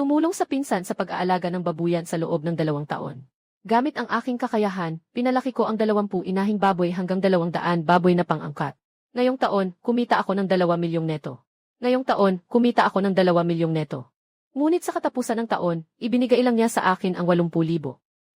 Tumulong sa pinsan sa pag-aalaga ng babuyan sa loob ng 2 taon. Gamit ang aking kakayahan, pinalaki ko ang 20 inahing baboy hanggang 200 baboy na pang-angkat. Ngayong taon, kumita ako ng 2 milyong neto. Ngayong taon, kumita ako ng 2 milyong neto. Ngunit sa katapusan ng taon, ibinigay lang niya sa akin ang 80,000.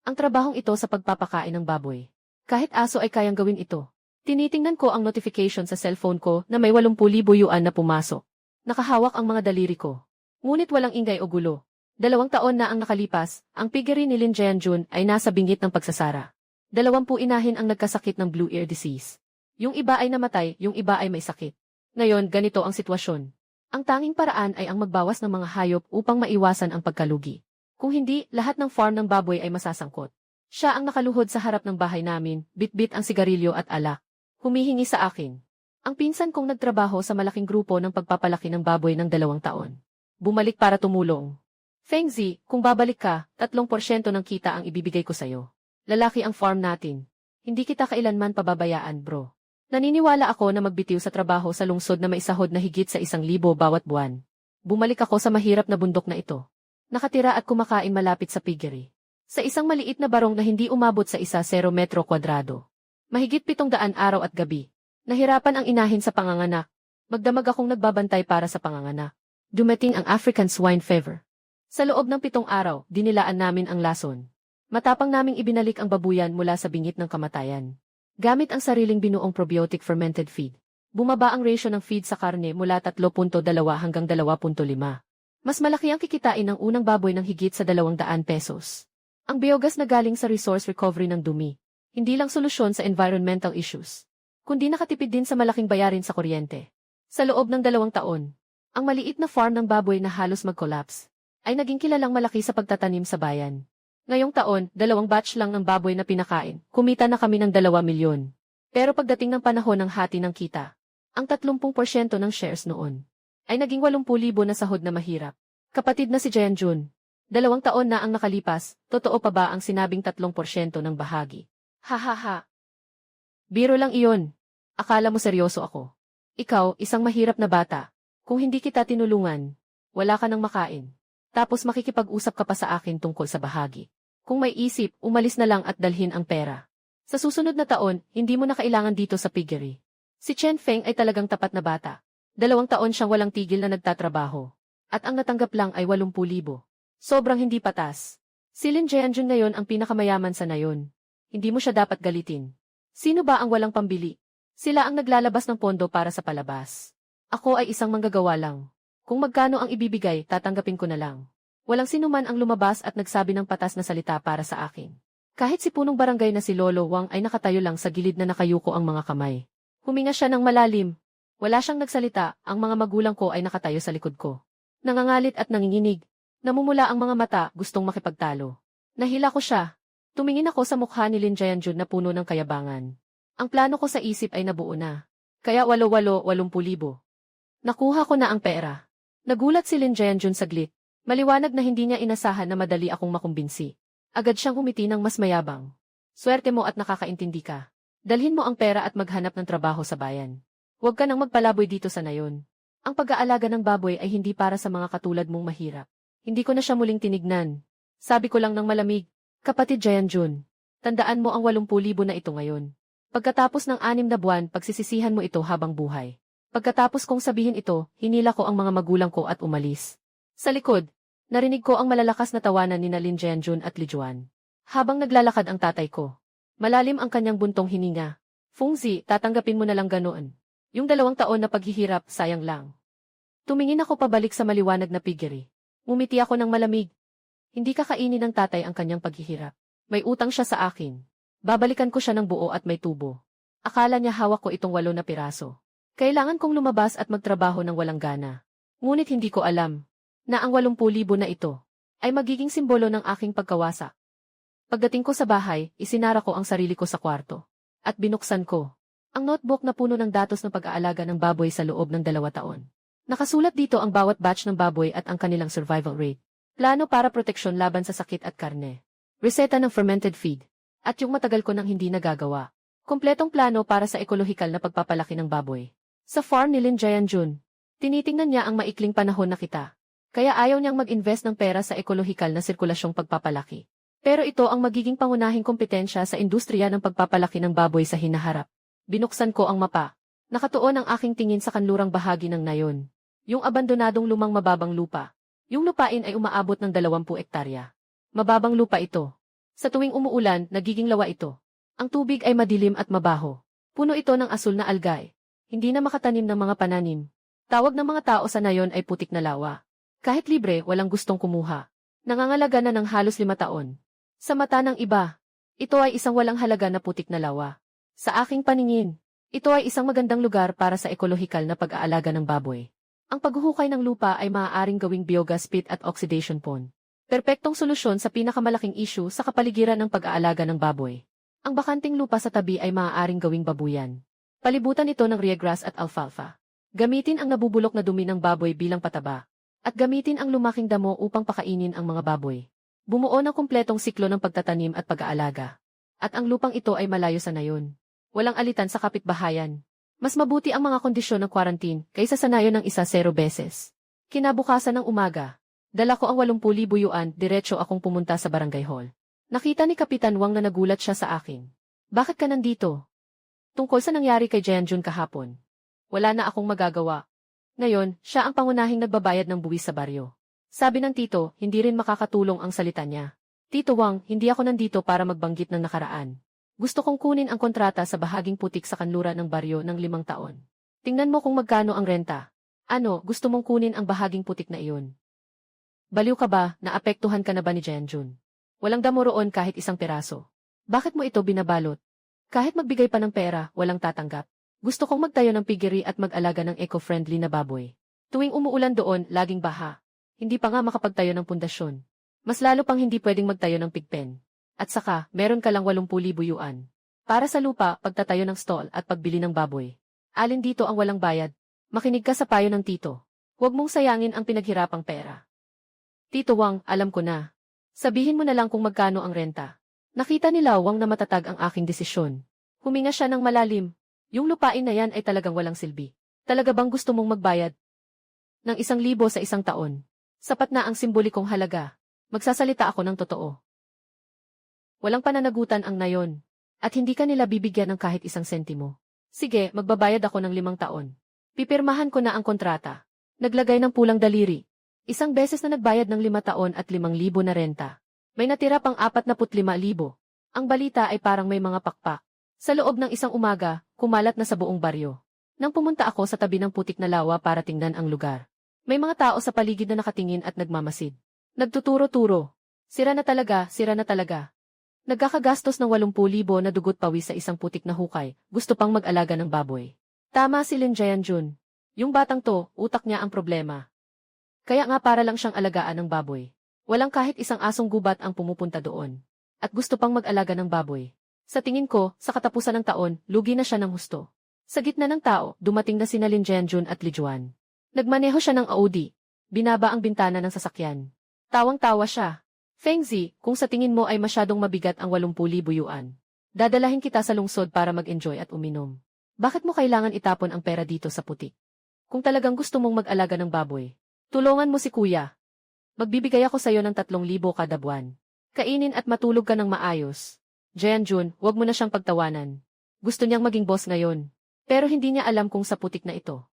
Ang trabahong ito sa pagpapakain ng baboy. Kahit aso ay kayang gawin ito. Tinitingnan ko ang notification sa cellphone ko na may 80,000 yuan na pumasok. Nakahawak ang mga daliri ko. Ngunit walang ingay o gulo. 2 taon na ang nakalipas, ang piggery ni Lin Jianjun ay nasa bingit ng pagsasara. 20 inahin ang nagkasakit ng blue ear disease. Yung iba ay namatay, yung iba ay may sakit. Ngayon, ganito ang sitwasyon. Ang tanging paraan ay ang magbawas ng mga hayop upang maiwasan ang pagkalugi. Kung hindi, lahat ng farm ng baboy ay masasangkot. Siya ang nakaluhod sa harap ng bahay namin, bitbit ang sigarilyo at alak. Humihingi sa akin. Ang pinsan kong nagtrabaho sa malaking grupo ng pagpapalaki ng baboy ng 2 taon. Bumalik para tumulong. Fengzi, kung babalik ka, 3% ng kita ang ibibigay ko sa'yo. Lalaki ang farm natin. Hindi kita kailanman pababayaan, bro. Naniniwala ako na magbitiw sa trabaho sa lungsod na may sahod na higit sa 1,000 bawat buwan. Bumalik ako sa mahirap na bundok na ito. Nakatira at kumakain malapit sa piggery. Sa isang maliit na barong na hindi umabot sa 10 metro kwadrado. Mahigit 700 araw at gabi. Nahirapan ang inahin sa panganganak. Magdamag akong nagbabantay para sa panganganak. Dumating ang African swine fever. Sa loob ng 7 araw, dinilaan namin ang lason. Matapang naming ibinalik ang babuyan mula sa bingit ng kamatayan. Gamit ang sariling binuong probiotic fermented feed. Bumaba ang ratio ng feed sa karne mula 3.2 hanggang 2.5. Mas malaki ang kikitain ng unang baboy ng higit sa 200 pesos. Ang biogas na galing sa resource recovery ng dumi. Hindi lang solusyon sa environmental issues, kundi nakatipid din sa malaking bayarin sa kuryente. Sa loob ng 2 taon, ang maliit na farm ng baboy na halos mag-collapse ay naging kilalang malaki sa pagtatanim sa bayan. Ngayong taon, 2 batch lang ng baboy na pinakain, kumita na kami ng 2 milyon. Pero pagdating ng panahon ng hati ng kita, ang 30% ng shares noon ay naging 80,000 na sahod na mahirap. Kapatid na si Jianjun. 2 taon na ang nakalipas, totoo pa ba ang sinabing 3% ng bahagi? Hahaha. Biro lang iyon. Akala mo seryoso ako. Ikaw, isang mahirap na bata. Kung hindi kita tinulungan, wala ka nang makain. Tapos makikipag-usap ka pa sa akin tungkol sa bahagi. Kung may isip, umalis na lang at dalhin ang pera. Sa susunod na taon, hindi mo na kailangan dito sa piggery. Si Chen Feng ay talagang tapat na bata. 2 taon siyang walang tigil na nagtatrabaho. At ang natanggap lang ay 80,000. Sobrang hindi patas. Si Lin Jianjun ngayon ang pinakamayaman sa nayon. Hindi mo siya dapat galitin. Sino ba ang walang pambili? Sila ang naglalabas ng pondo para sa palabas. Ako ay isang manggagawa lang. Kung magkano ang ibibigay, tatanggapin ko na lang. Walang sinuman ang lumabas at nagsabi ng patas na salita para sa akin. Kahit si punong barangay na si Lolo Wang ay nakatayo lang sa gilid na nakayuko ang mga kamay. Huminga siya ng malalim. Wala siyang nagsalita, ang mga magulang ko ay nakatayo sa likod ko. Nangangalit at nanginginig. Namumula ang mga mata, gustong makipagtalo. Nahila ko siya. Tumingin ako sa mukha ni Lin Jianjun na puno ng kayabangan. Ang plano ko sa isip ay nabuo na. Kaya 80,000. Nakuha ko na ang pera. Nagulat si Lin Jianjun saglit. Maliwanag na hindi niya inasahan na madali akong makumbinsi. Agad siyang humiti ng mas mayabang. Swerte mo at nakakaintindi ka. Dalhin mo ang pera at maghanap ng trabaho sa bayan. Huwag ka nang magpalaboy dito sa nayon. Ang pag-aalaga ng baboy ay hindi para sa mga katulad mong mahirap. Hindi ko na siya muling tinignan. Sabi ko lang ng malamig, kapatid Jianjun, tandaan mo ang 80,000 na ito ngayon. Pagkatapos ng 6 na buwan, pagsisisihan mo ito habang buhay. Pagkatapos kong sabihin ito, hinila ko ang mga magulang ko at umalis. Sa likod, narinig ko ang malalakas na tawanan ni Lin Jianjun at Li Juan. Habang naglalakad ang tatay ko, malalim ang kanyang buntong hininga. Fengzi, tatanggapin mo na lang ganoon. Yung 2 taon na paghihirap, sayang lang. Tumingin ako pabalik sa maliwanag na piggery. Ngumiti ako ng malamig. Hindi kakainin ng tatay ang kanyang paghihirap. May utang siya sa akin. Babalikan ko siya ng buo at may tubo. Akala niya hawak ko itong 8 na piraso. Kailangan kong lumabas at magtrabaho ng walang gana. Ngunit hindi ko alam na ang 80,000 na ito ay magiging simbolo ng aking pagkawasak. Pagdating ko sa bahay, isinara ko ang sarili ko sa kwarto. At binuksan ko ang notebook na puno ng datos ng pag-aalaga ng baboy sa loob ng 2 taon. Nakasulat dito ang bawat batch ng baboy at ang kanilang survival rate. Plano para proteksyon laban sa sakit at karne. Reseta ng fermented feed. At yung matagal ko nang hindi nagagawa. Kompletong plano para sa ekolohikal na pagpapalaki ng baboy. Sa farm ni Lin Jianjun, tinitingnan niya ang maikling panahon na kita. Kaya ayaw niyang mag-invest ng pera sa ekolohikal na sirkulasyong pagpapalaki. Pero ito ang magiging pangunahing kompetensya sa industriya ng pagpapalaki ng baboy sa hinaharap. Binuksan ko ang mapa. Nakatuon ang aking tingin sa kanlurang bahagi ng nayon. Yung abandonadong lumang mababang lupa. Yung lupain ay umaabot ng 20 ektarya. Mababang lupa ito. Sa tuwing umuulan, nagiging lawa ito. Ang tubig ay madilim at mabaho. Puno ito ng asul na algae. Hindi na makatanim ng mga pananim. Tawag ng mga tao sa nayon ay putik na lawa. Kahit libre, walang gustong kumuha. Nangangalaga na ng halos 5 taon. Sa mata ng iba, ito ay isang walang halaga na putik na lawa. Sa aking paningin, ito ay isang magandang lugar para sa ekolohikal na pag-aalaga ng baboy. Ang paghuhukay ng lupa ay maaaring gawing biogas pit at oxidation pond. Perpektong solusyon sa pinakamalaking issue sa kapaligiran ng pag-aalaga ng baboy. Ang bakanting lupa sa tabi ay maaaring gawing babuyan. Palibutan ito ng ryegrass at alfalfa. Gamitin ang nabubulok na dumi ng baboy bilang pataba. At gamitin ang lumaking damo upang pakainin ang mga baboy. Bumuo ng kumpletong siklo ng pagtatanim at pag-aalaga. At ang lupang ito ay malayo sa nayon. Walang alitan sa kapitbahayan. Mas mabuti ang mga kondisyon ng quarantine kaysa sa nayon ng 0 beses. Kinabukasan ng umaga, dala ko ang 80,000 yuan, diretso akong pumunta sa barangay hall. Nakita ni Kapitan Wang na nagulat siya sa akin. Bakit ka nandito? Tungkol sa nangyari kay Jianjun kahapon. Wala na akong magagawa. Ngayon, siya ang pangunahing nagbabayad ng buwis sa baryo. Sabi ng tito, hindi rin makakatulong ang salita niya. Tito Wang, hindi ako nandito para magbanggit ng nakaraan. Gusto kong kunin ang kontrata sa bahaging putik sa kanluran ng baryo ng 5 taon. Tingnan mo kung magkano ang renta. Ano, gusto mong kunin ang bahaging putik na iyon? Baliw ka ba, naapektuhan ka na ba ni Jianjun? Walang damo roon kahit isang peraso. Bakit mo ito binabalot? Kahit magbigay pa ng pera, walang tatanggap. Gusto kong magtayo ng piggery at mag-alaga ng eco-friendly na baboy. Tuwing umuulan doon, laging baha. Hindi pa nga makapagtayo ng pundasyon. Mas lalo pang hindi pwedeng magtayo ng pigpen. At saka, meron ka lang 80,000 yuan. Para sa lupa, pagtatayo ng stall at pagbili ng baboy. Alin dito ang walang bayad? Makinig ka sa payo ng tito. Huwag mong sayangin ang pinaghirapang pera. Tito Wang, alam ko na. Sabihin mo na lang kung magkano ang renta. Nakita ni Wang na matatag ang aking desisyon. Huminga siya ng malalim. Yung lupain na yan ay talagang walang silbi. Talaga bang gusto mong magbayad ng 1,000 sa 1 taon? Sapat na ang simbolikong halaga. Magsasalita ako ng totoo. Walang pananagutan ang nayon. At hindi ka nila bibigyan ng kahit 1 sentimo. Sige, magbabayad ako ng 5 taon. Pipirmahan ko na ang kontrata. Naglagay ng pulang daliri. 1 beses na nagbayad ng 5 taon at 5,000 na renta. May natira pang 45,000. Ang balita ay parang may mga pakpak. Sa loob ng 1 umaga, kumalat na sa buong baryo. Nang pumunta ako sa tabi ng putik na lawa para tingnan ang lugar. May mga tao sa paligid na nakatingin at nagmamasid. Nagtuturo-turo. Sira na talaga, sira na talaga. Nagkakagastos ng 80,000 na dugot pawis sa isang putik na hukay, gusto pang mag-alaga ng baboy. Tama si Lin Jianjun. Yung batang to, utak niya ang problema. Kaya nga para lang siyang alagaan ng baboy. Walang kahit isang asong gubat ang pumupunta doon. At gusto pang mag-alaga ng baboy. Sa tingin ko, sa katapusan ng taon, lugi na siya ng husto. Sa gitna ng tao, dumating na sina Lin Jianjun at Li Juan. Nagmaneho siya ng Audi. Binaba ang bintana ng sasakyan. Tawang-tawa siya. Feng Zi, kung sa tingin mo ay masyadong mabigat ang 80,000 yuan, dadalahin kita sa lungsod para mag-enjoy at uminom. Bakit mo kailangan itapon ang pera dito sa putik? Kung talagang gusto mong mag-alaga ng baboy, tulungan mo si kuya. Magbibigay ako sa iyo ng 3,000 kada buwan. Kainin at matulog ka ng maayos. Jianjun, huwag mo na siyang pagtawanan. Gusto niyang maging boss ngayon. Pero hindi niya alam kung sa putik na ito.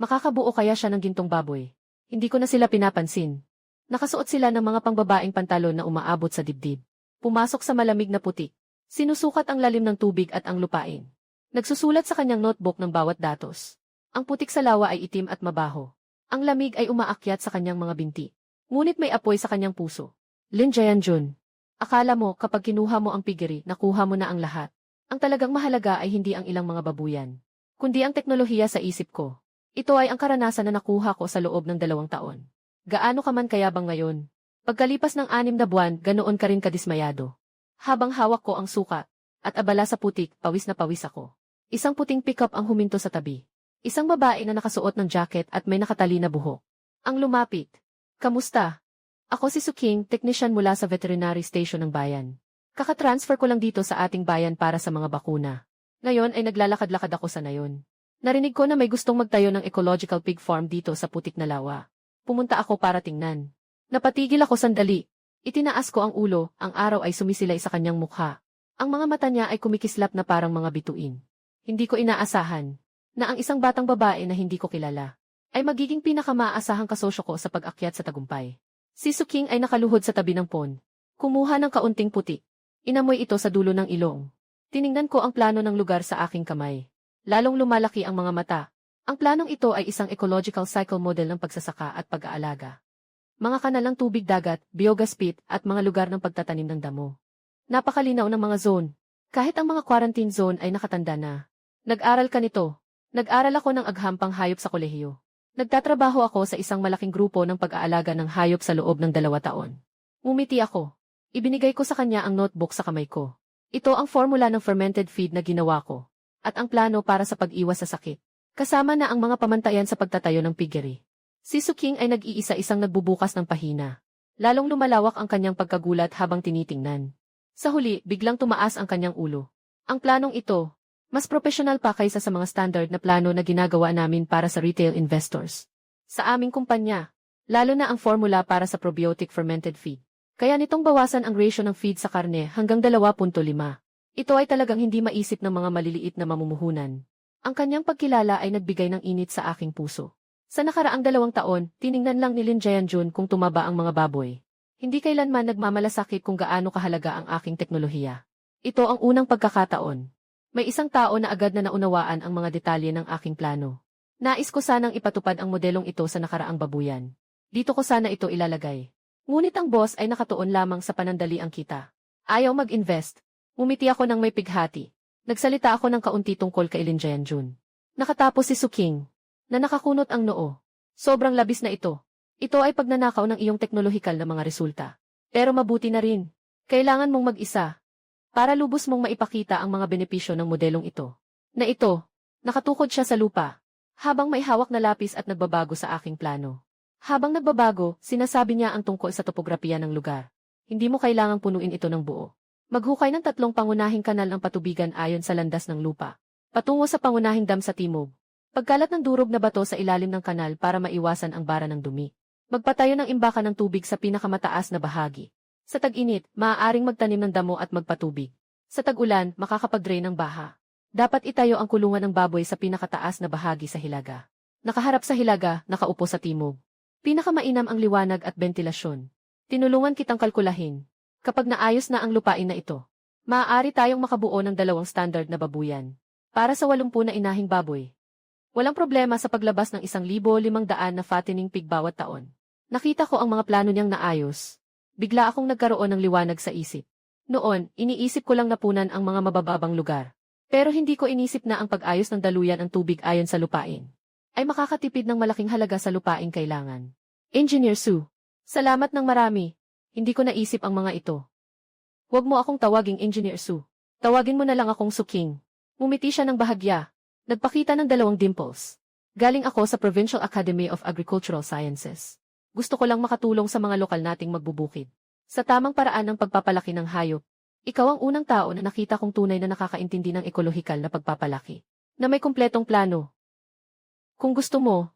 Makakabuo kaya siya ng gintong baboy. Hindi ko na sila pinapansin. Nakasuot sila ng mga pangbabaeng pantalon na umaabot sa dibdib. Pumasok sa malamig na putik. Sinusukat ang lalim ng tubig at ang lupain. Nagsusulat sa kanyang notebook ng bawat datos. Ang putik sa lawa ay itim at mabaho. Ang lamig ay umaakyat sa kanyang mga binti. Ngunit may apoy sa kanyang puso. Lin Jianjun. Akala mo kapag kinuha mo ang piggery, nakuha mo na ang lahat. Ang talagang mahalaga ay hindi ang ilang mga babuyan, kundi ang teknolohiya sa isip ko. Ito ay ang karanasan na nakuha ko sa loob ng 2 taon. Gaano ka man kayabang ngayon? Pagkalipas ng 6 na buwan, ganoon ka rin kadismayado. Habang hawak ko ang sukat, at abala sa putik, pawis na pawis ako. Isang puting pickup ang huminto sa tabi. Isang babae na nakasuot ng jacket at may nakatali na buhok. Ang lumapit. Kamusta? Ako si Suking, technician mula sa veterinary station ng bayan. Kaka-transfer ko lang dito sa ating bayan para sa mga bakuna. Ngayon ay naglalakad-lakad ako sa nayon. Narinig ko na may gustong magtayo ng ecological pig farm dito sa putik na lawa. Pumunta ako para tingnan. Napatigil ako sandali. Itinaas ko ang ulo, ang araw ay sumisilay sa kanyang mukha. Ang mga mata niya ay kumikislap na parang mga bituin. Hindi ko inaasahan na ang isang batang babae na hindi ko kilala ay magiging pinakamaasahang kasosyo ko sa pag-akyat sa tagumpay. Si Suking ay nakaluhod sa tabi ng pond. Kumuha ng kaunting puti. Inamoy ito sa dulo ng ilong. Tiningnan ko ang plano ng lugar sa aking kamay. Lalong lumalaki ang mga mata. Ang planong ito ay isang ecological cycle model ng pagsasaka at pag-aalaga. Mga kanalang tubig dagat, biogas pit, at mga lugar ng pagtatanim ng damo. Napakalinaw ng mga zone. Kahit ang mga quarantine zone ay nakatanda na. Nag-aral ka nito. Nag-aral ako ng aghampang hayop sa kolehiyo. Nagtatrabaho ako sa isang malaking grupo ng pag-aalaga ng hayop sa loob ng 2 taon. Umiti ako. Ibinigay ko sa kanya ang notebook sa kamay ko. Ito ang formula ng fermented feed na ginawa ko. At ang plano para sa pag-iwas sa sakit. Kasama na ang mga pamantayan sa pagtatayo ng piggery. Si Suking ay nag-iisa-isang nagbubukas ng pahina. Lalong lumalawak ang kanyang pagkagulat habang tinitingnan. Sa huli, biglang tumaas ang kanyang ulo. Ang planong ito, mas profesional pa kaysa sa mga standard na plano na ginagawa namin para sa retail investors. Sa aming kumpanya, lalo na ang formula para sa probiotic fermented feed. Kaya nitong bawasan ang ratio ng feed sa karne hanggang 2.5. Ito ay talagang hindi maisip ng mga maliliit na mamumuhunan. Ang kanyang pagkilala ay nagbigay ng init sa aking puso. Sa nakaraang 2 taon, tiningnan lang ni Lin Jae-jun kung tumaba ang mga baboy. Hindi kailanman nagmamalasakit kung gaano kahalaga ang aking teknolohiya. Ito ang unang pagkakataon. May isang tao na agad na naunawaan ang mga detalye ng aking plano. Nais ko sanang ipatupad ang modelong ito sa nakaraang babuyan. Dito ko sana ito ilalagay. Ngunit ang boss ay nakatuon lamang sa panandali ang kita. Ayaw mag-invest. Umiti ako ng may pighati. Nagsalita ako ng kaunti tungkol kay Lin Jae-jun. Nakatapos si Suking na nakakunot ang noo. Sobrang labis na ito. Ito ay pagnanakaw ng iyong teknolohikal na mga resulta. Pero mabuti na rin. Kailangan mong mag-isa para lubos mong maipakita ang mga benepisyo ng modelong ito. Na ito, nakatukod siya sa lupa. Habang may hawak na lapis at nagbabago sa aking plano. Habang nagbabago, sinasabi niya ang tungkol sa topografiya ng lugar. Hindi mo kailangang punuin ito ng buo. Maghukay ng 3 pangunahing kanal ng patubigan ayon sa landas ng lupa. Patungo sa pangunahing dam sa timog. Pagkalat ng durog na bato sa ilalim ng kanal para maiwasan ang bara ng dumi. Magpatayo ng imbakan ng tubig sa pinakamataas na bahagi. Sa tag-init, maaaring magtanim ng damo at magpatubig. Sa tag-ulan, makakapag-drain ng baha. Dapat itayo ang kulungan ng baboy sa pinakataas na bahagi sa hilaga. Nakaharap sa hilaga, nakaupo sa timog. Pinakamainam ang liwanag at bentilasyon. Tinulungan kitang kalkulahin. Kapag naayos na ang lupain na ito, maaari tayong makabuo ng 2 standard na babuyan. Para sa 80 na inahing baboy. Walang problema sa paglabas ng 1,500 na fattening pig bawat taon. Nakita ko ang mga plano niyang naayos. Bigla akong nagkaroon ng liwanag sa isip. Noon, iniisip ko lang napunan ang mga mabababang lugar. Pero hindi ko inisip na ang pag-ayos ng daluyan ng tubig ayon sa lupain ay makakatipid ng malaking halaga sa lupain kailangan. Engineer Su, salamat ng marami. Hindi ko naisip ang mga ito. Huwag mo akong tawaging Engineer Su. Tawagin mo na lang akong Suking. Ngumiti siya ng bahagya. Nagpakita ng 2 dimples. Galing ako sa Provincial Academy of Agricultural Sciences. Gusto ko lang makatulong sa mga lokal nating magbubukid. Sa tamang paraan ng pagpapalaki ng hayop. Ikaw ang unang tao na nakita kong tunay na nakakaintindi ng ekolohikal na pagpapalaki. Na may kumpletong plano. Kung gusto mo,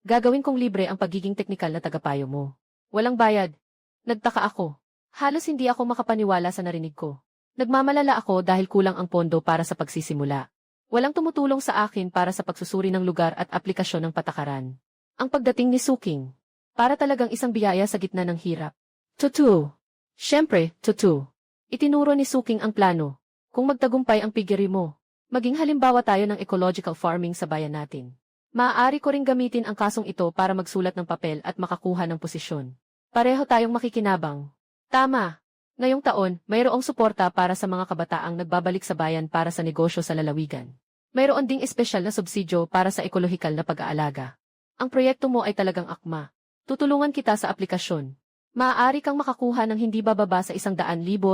gagawin kong libre ang pagiging teknikal na tagapayo mo. Walang bayad. Nagtaka ako. Halos hindi ako makapaniwala sa narinig ko. Nagmamalala ako dahil kulang ang pondo para sa pagsisimula. Walang tumutulong sa akin para sa pagsusuri ng lugar at aplikasyon ng patakaran. Ang pagdating ni Suking, para talagang isang biyaya sa gitna ng hirap. Tutu. Siyempre, tutu. Itinuro ni Suking ang plano. Kung magtagumpay ang piggery mo, maging halimbawa tayo ng ecological farming sa bayan natin. Maaari ko ring gamitin ang kasong ito para magsulat ng papel at makakuha ng posisyon. Pareho tayong makikinabang. Tama. Ngayong taon, mayroong suporta para sa mga kabataang nagbabalik sa bayan para sa negosyo sa lalawigan. Mayroon ding espesyal na subsidyo para sa ekolohikal na pag-aalaga. Ang proyekto mo ay talagang akma. Tutulungan kita sa aplikasyon. Maaari kang makakuha ng hindi bababa sa 100,000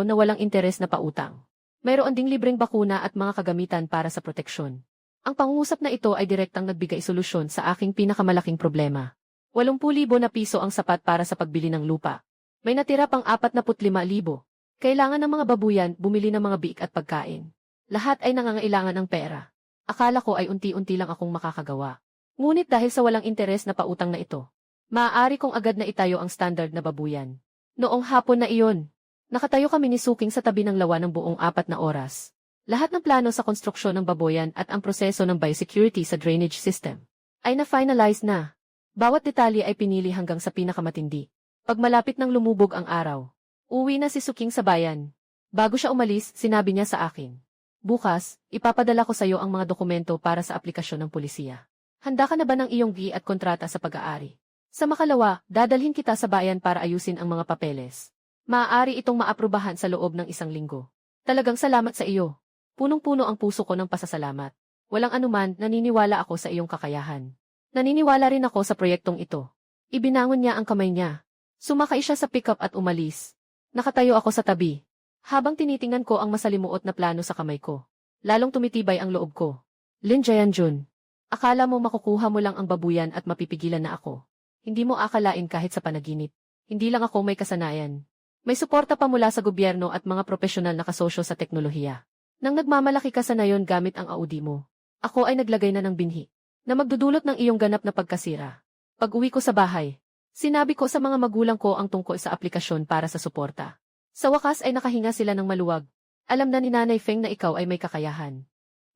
na walang interes na pautang. Mayroon ding libreng bakuna at mga kagamitan para sa proteksyon. Ang pangungusap na ito ay direktang nagbigay solusyon sa aking pinakamalaking problema. 80,000 na piso ang sapat para sa pagbili ng lupa. May natira pang 45,000. Kailangan ng mga babuyan bumili ng mga biik at pagkain. Lahat ay nangangailangan ng pera. Akala ko ay unti-unti lang akong makakagawa. Ngunit dahil sa walang interes na pautang na ito, Maaari kong agad na itayo ang standard na babuyan. Noong hapon na iyon, nakatayo kami ni Suking sa tabi ng lawa ng buong 4 na oras. Lahat ng plano sa konstruksyon ng baboyan at ang proseso ng biosecurity sa drainage system ay na-finalize na. Bawat detalye ay pinili hanggang sa pinakamatindi. Pag malapit nang lumubog ang araw, uwi na si Suking sa bayan. Bago siya umalis, sinabi niya sa akin, "Bukas, ipapadala ko sa iyo ang mga dokumento para sa aplikasyon ng pulisiya. Handa ka na ba ng iyong gi at kontrata sa pag-aari? Sa makalawa, dadalhin kita sa bayan para ayusin ang mga papeles. Maaari itong maaprubahan sa loob ng 1 linggo. Talagang salamat sa iyo." Punong-puno ang puso ko ng pasasalamat. Walang anuman, naniniwala ako sa iyong kakayahan. Naniniwala rin ako sa proyektong ito. Ibinangon niya ang kamay niya. Sumakay siya sa pickup at umalis. Nakatayo ako sa tabi, habang tinitingnan ko ang masalimuot na plano sa kamay ko. Lalong tumitibay ang loob ko. Lin Jae-jun, akala mo makukuha mo lang ang babuyan at mapipigilan na ako. Hindi mo akalain kahit sa panaginip. Hindi lang ako may kasanayan. May suporta pa mula sa gobyerno at mga profesional na kasosyo sa teknolohiya. Nang nagmamalaki ka sa nayon gamit ang Audi mo, ako ay naglagay na ng binhi na magdudulot ng iyong ganap na pagkasira. Pag-uwi ko sa bahay, sinabi ko sa mga magulang ko ang tungkol sa aplikasyon para sa suporta. Sa wakas ay nakahinga sila ng maluwag. Alam na ni Nanay Feng na ikaw ay may kakayahan.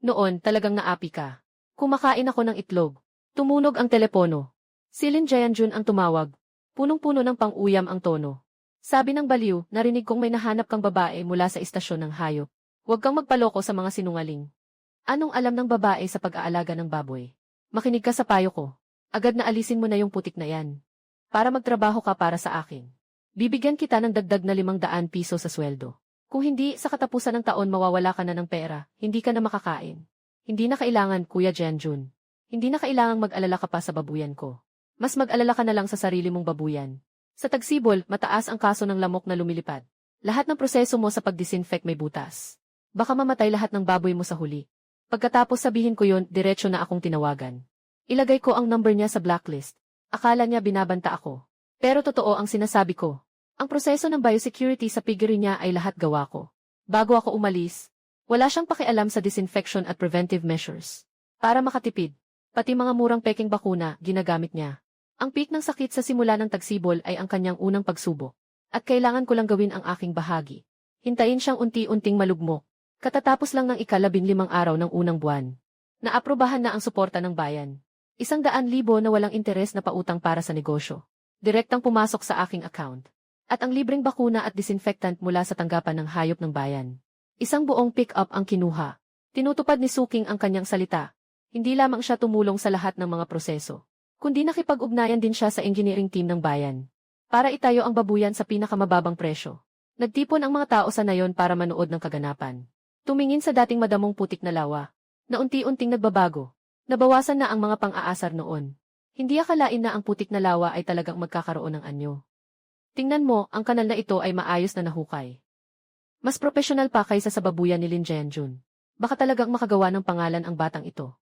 Noon, talagang naapi ka. Kumakain ako ng itlog. Tumunog ang telepono. Si Lin Jae-jun ang tumawag. Punong-puno ng pang-uyam ang tono. Sabi ng baliw, narinig kong may nahanap kang babae mula sa istasyon ng hayop. Huwag kang magpaloko sa mga sinungaling. Anong alam ng babae sa pag-aalaga ng baboy? Makinig ka sa payo ko. Agad na alisin mo na yung putik na yan. Para magtrabaho ka para sa akin. Bibigyan kita ng dagdag na 500 piso sa sweldo. Kung hindi, sa katapusan ng taon mawawala ka na ng pera, hindi ka na makakain. Hindi na kailangan, Kuya Jae-jun. Hindi na kailangang mag-alala ka pa sa babuyan ko. Mas mag-alala ka na lang sa sarili mong babuyan. Sa Tagsibol, mataas ang kaso ng lamok na lumilipad. Lahat ng proseso mo sa pag-disinfect may butas. Baka mamatay lahat ng baboy mo sa huli. Pagkatapos sabihin ko yon, diretso na akong tinawagan. Ilagay ko ang number niya sa blacklist. Akala niya binabanta ako. Pero totoo ang sinasabi ko. Ang proseso ng biosecurity sa piggery niya ay lahat gawa ko. Bago ako umalis, wala siyang pakialam sa disinfection at preventive measures. Para makatipid, pati mga murang peking bakuna, ginagamit niya. Ang peak ng sakit sa simula ng Tagsibol ay ang kanyang unang pagsubok. At kailangan ko lang gawin ang aking bahagi. Hintayin siyang unti-unting malugmok. Katatapos lang ng 15 araw ng unang buwan. Naaprubahan na ang suporta ng bayan. 100,000 na walang interes na pautang para sa negosyo. Direktang pumasok sa aking account. At ang libreng bakuna at disinfectant mula sa tanggapan ng hayop ng bayan. 1 buong pick-up ang kinuha. Tinutupad ni Suking ang kanyang salita. Hindi lamang siya tumulong sa lahat ng mga proseso, kundi nakipag-ugnayan din siya sa engineering team ng bayan. Para itayo ang babuyan sa pinakamababang presyo. Nagtipon ang mga tao sa nayon para manood ng kaganapan. Tumingin sa dating madamong putik na lawa, na unti-unting nagbabago. Nabawasan na ang mga pang-aasar noon. Hindi akalain na ang putik na lawa ay talagang magkakaroon ng anyo. Tingnan mo, ang kanal na ito ay maayos na nahukay. Mas profesional pa kaysa sa babuyan ni Lin Jae-jun. Baka talagang makagawa ng pangalan ang batang ito.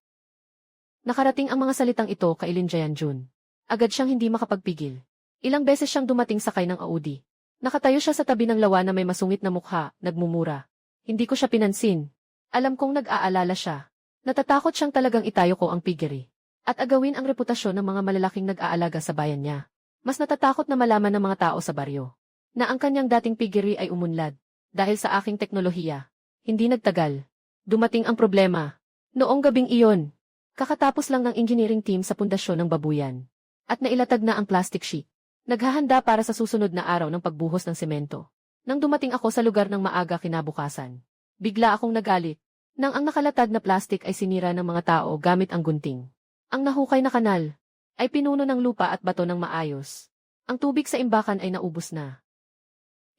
Nakarating ang mga salitang ito kay Lin Jae-jun. Agad siyang hindi makapagpigil. Ilang beses siyang dumating sakay ng Audi. Nakatayo siya sa tabi ng lawa na may masungit na mukha, nagmumura. Hindi ko siya pinansin. Alam kong nag-aalala siya. Natatakot siyang talagang itayo ko ang piggery. At agawin ang reputasyon ng mga malalaking nag-aalaga sa bayan niya. Mas natatakot na malaman ng mga tao sa baryo na ang kanyang dating piggery ay umunlad dahil sa aking teknolohiya. Hindi nagtagal. Dumating ang problema. Noong gabing iyon, kakatapos lang ng engineering team sa pundasyon ng babuyan at nailatag na ang plastic sheet. Naghahanda para sa susunod na araw ng pagbuhos ng semento. Nang dumating ako sa lugar ng maaga kinabukasan, bigla akong nagalit nang ang nakalatag na plastic ay sinira ng mga tao gamit ang gunting. Ang nahukay na kanal ay pinuno ng lupa at bato ng maayos. Ang tubig sa imbakan ay naubos na.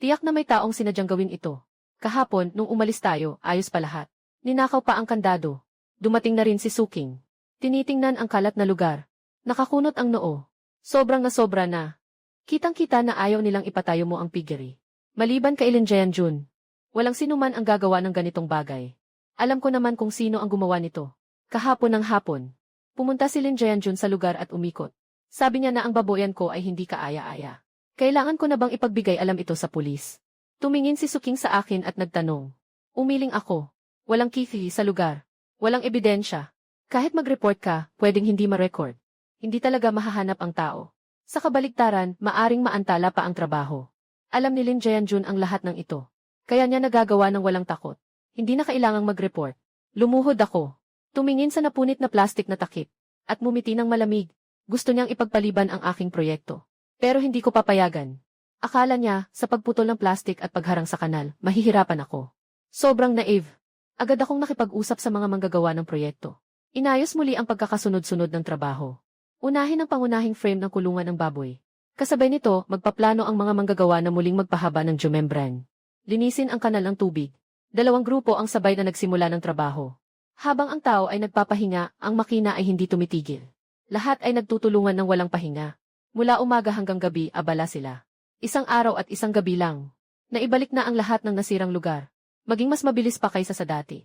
Tiyak na may taong sinadyang gawin ito. Kahapon, nung umalis tayo, ayos pa lahat. Ninakaw pa ang kandado. Dumating na rin si Suking. Tinitingnan ang kalat na lugar. Nakakunot ang noo. Sobrang nasobra na. Kitang-kita na ayaw nilang ipatayo mo ang piggery. Maliban kay Lin Jae-jun, walang sinuman ang gagawa ng ganitong bagay. Alam ko naman kung sino ang gumawa nito. Kahapon ng hapon, pumunta si Lin Jae-jun sa lugar at umikot. Sabi niya na ang baboyan ko ay hindi kaaya-aya. Kailangan ko na bang ipagbigay alam ito sa pulis? Tumingin si Suking sa akin at nagtanong. Umiling ako. Walang kithi sa lugar. Walang ebidensya. Kahit mag-report ka, pwedeng hindi ma-record. Hindi talaga mahahanap ang tao. Sa kabaligtaran, maaring maantala pa ang trabaho. Alam ni Lin Jae-jun ang lahat ng ito. Kaya niya nagagawa ng walang takot. Hindi na kailangang mag-report. Lumuhod ako. Tumingin sa napunit na plastik na takip. At mumiti ng malamig. Gusto niyang ipagpaliban ang aking proyekto. Pero hindi ko papayagan. Akala niya, sa pagputol ng plastik at pagharang sa kanal, mahihirapan ako. Sobrang naive. Agad akong nakipag-usap sa mga manggagawa ng proyekto. Inayos muli ang pagkakasunod-sunod ng trabaho. Unahin ang pangunahing frame ng kulungan ng baboy. Kasabay nito, magpaplano ang mga manggagawa na muling magpahaba ng geomembran. Linisin ang kanal ng tubig. 2 grupo ang sabay na nagsimula ng trabaho. Habang ang tao ay nagpapahinga, ang makina ay hindi tumitigil. Lahat ay nagtutulungan ng walang pahinga. Mula umaga hanggang gabi, abala sila. 1 araw at 1 gabi lang. Naibalik na ang lahat ng nasirang lugar. Maging mas mabilis pa kaysa sa dati.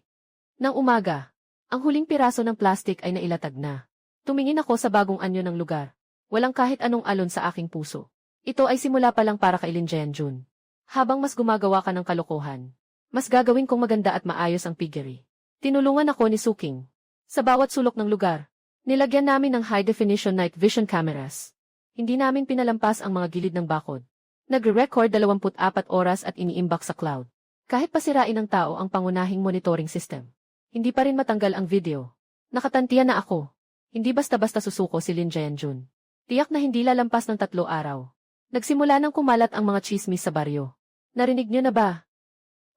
Nang umaga, ang huling piraso ng plastik ay nailatag na. Tumingin ako sa bagong anyo ng lugar. Walang kahit anong alon sa aking puso. Ito ay simula pa lang para kay Lin Jae-jun. Habang mas gumagawa ka ng kalokohan, mas gagawin kong maganda at maayos ang piggery. Tinulungan ako ni Suking. Sa bawat sulok ng lugar, nilagyan namin ng high-definition night vision cameras. Hindi namin pinalampas ang mga gilid ng bakod. Nagre-record 24 oras at iniimbak sa cloud. Kahit pasirain ng tao ang pangunahing monitoring system, hindi pa rin matanggal ang video. Nakatantiyan na ako. Hindi basta-basta susuko si Lin Jae-jun. Tiyak na hindi lalampas ng 3 araw. Nagsimula nang kumalat ang mga chismis sa baryo. Narinig niyo na ba?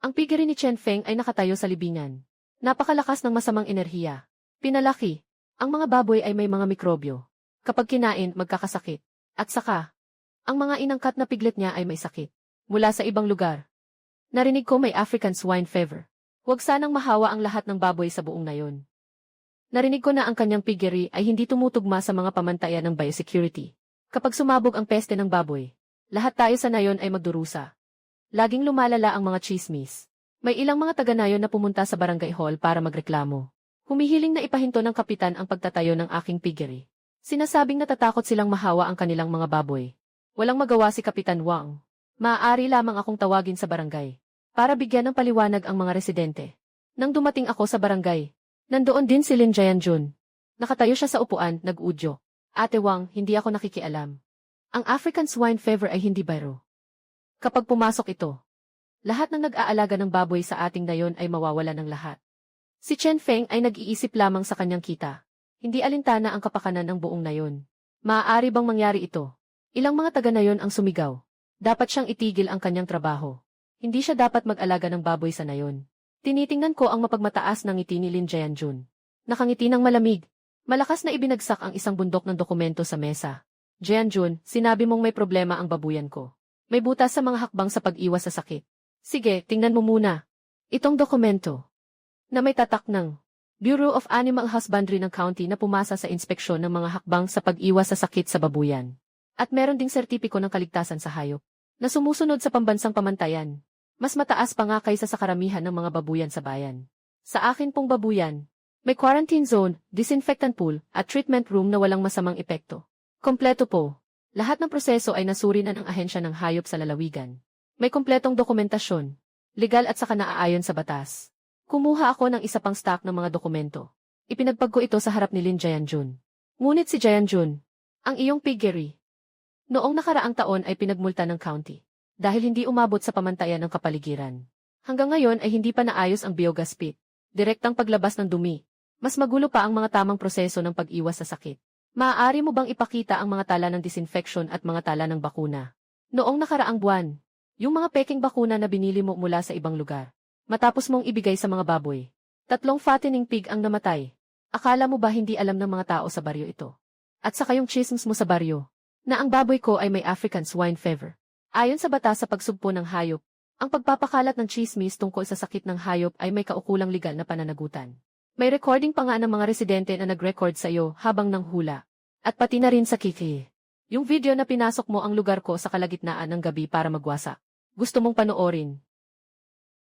Ang piggery ni Chen Feng ay nakatayo sa libingan. Napakalakas ng masamang enerhiya. Pinalaki. Ang mga baboy ay may mga mikrobyo. Kapag kinain, magkakasakit. At saka, ang mga inangkat na piglet niya ay may sakit. Mula sa ibang lugar. Narinig ko may African swine fever. Huwag sanang mahawa ang lahat ng baboy sa buong nayon. Narinig ko na ang kanyang piggery ay hindi tumutugma sa mga pamantayan ng biosecurity. Kapag sumabog ang peste ng baboy, lahat tayo sa nayon ay magdurusa. Laging lumalala ang mga chismis. May ilang mga taga-nayon na pumunta sa barangay hall para magreklamo. Humihiling na ipahinto ng kapitan ang pagtatayo ng aking piggery. Sinasabing natatakot silang mahawa ang kanilang mga baboy. Walang magawa si Kapitan Wang. Maaari lamang akong tawagin sa barangay para bigyan ng paliwanag ang mga residente. Nang dumating ako sa barangay, nandoon din si Lin Jae-jun. Nakatayo siya sa upuan, nag-udyo. Ate Wang, hindi ako nakikialam. Ang African swine fever ay hindi biro. Kapag pumasok ito, lahat ng nag-aalaga ng baboy sa ating nayon ay mawawala ng lahat. Si Chen Feng ay nag-iisip lamang sa kanyang kita. Hindi alintana ang kapakanan ng buong nayon. Maaari bang mangyari ito? Ilang mga taga-nayon ang sumigaw. Dapat siyang itigil ang kanyang trabaho. Hindi siya dapat mag-alaga ng baboy sa nayon. Tinitingnan ko ang mapagmataas ng ngiti ni Lin Jae-jun. Nakangiti ng malamig. Malakas na ibinagsak ang isang bundok ng dokumento sa mesa. Jae-jun, sinabi mong may problema ang babuyan ko. May butas sa mga hakbang sa pag-iwas sa sakit. Sige, tingnan mo muna. Itong dokumento na may tatak ng Bureau of Animal Husbandry ng county na pumasa sa inspeksyon ng mga hakbang sa pag-iwas sa sakit sa babuyan. At meron ding sertipiko ng kaligtasan sa hayop na sumusunod sa pambansang pamantayan. Mas mataas pa nga kaysa sa karamihan ng mga babuyan sa bayan. Sa akin pong babuyan, may quarantine zone, disinfectant pool, at treatment room na walang masamang epekto. Kompleto po. Lahat ng proseso ay nasuri na ng ahensya ng hayop sa lalawigan. May kompletong dokumentasyon, legal at saka naaayon sa batas. Kumuha ako ng isa pang stock ng mga dokumento. Ipinagpag ko ito sa harap ni Lin Jae-jun. Ngunit si Jae-jun, ang iyong piggery, noong nakaraang taon ay pinagmulta ng county. Dahil hindi umabot sa pamantayan ng kapaligiran. Hanggang ngayon ay hindi pa naayos ang biogas pit. Direktang paglabas ng dumi. Mas magulo pa ang mga tamang proseso ng pag-iwas sa sakit. Maaari mo bang ipakita ang mga tala ng disinfection at mga tala ng bakuna? Noong nakaraang buwan, yung mga peking bakuna na binili mo mula sa ibang lugar. Matapos mong ibigay sa mga baboy. 3 fattening pig ang namatay. Akala mo ba hindi alam ng mga tao sa baryo ito? At saka yung chismes mo sa baryo, na ang baboy ko ay may African swine fever. Ayon sa batas sa pagsugpo ng hayop, ang pagpapakalat ng chismis tungkol sa sakit ng hayop ay may kaukulang legal na pananagutan. May recording pa nga ng mga residente na nag-record sa iyo habang nanghula. At pati na rin sa kiki. Yung video na pinasok mo ang lugar ko sa kalagitnaan ng gabi para magwasak. Gusto mong panoorin?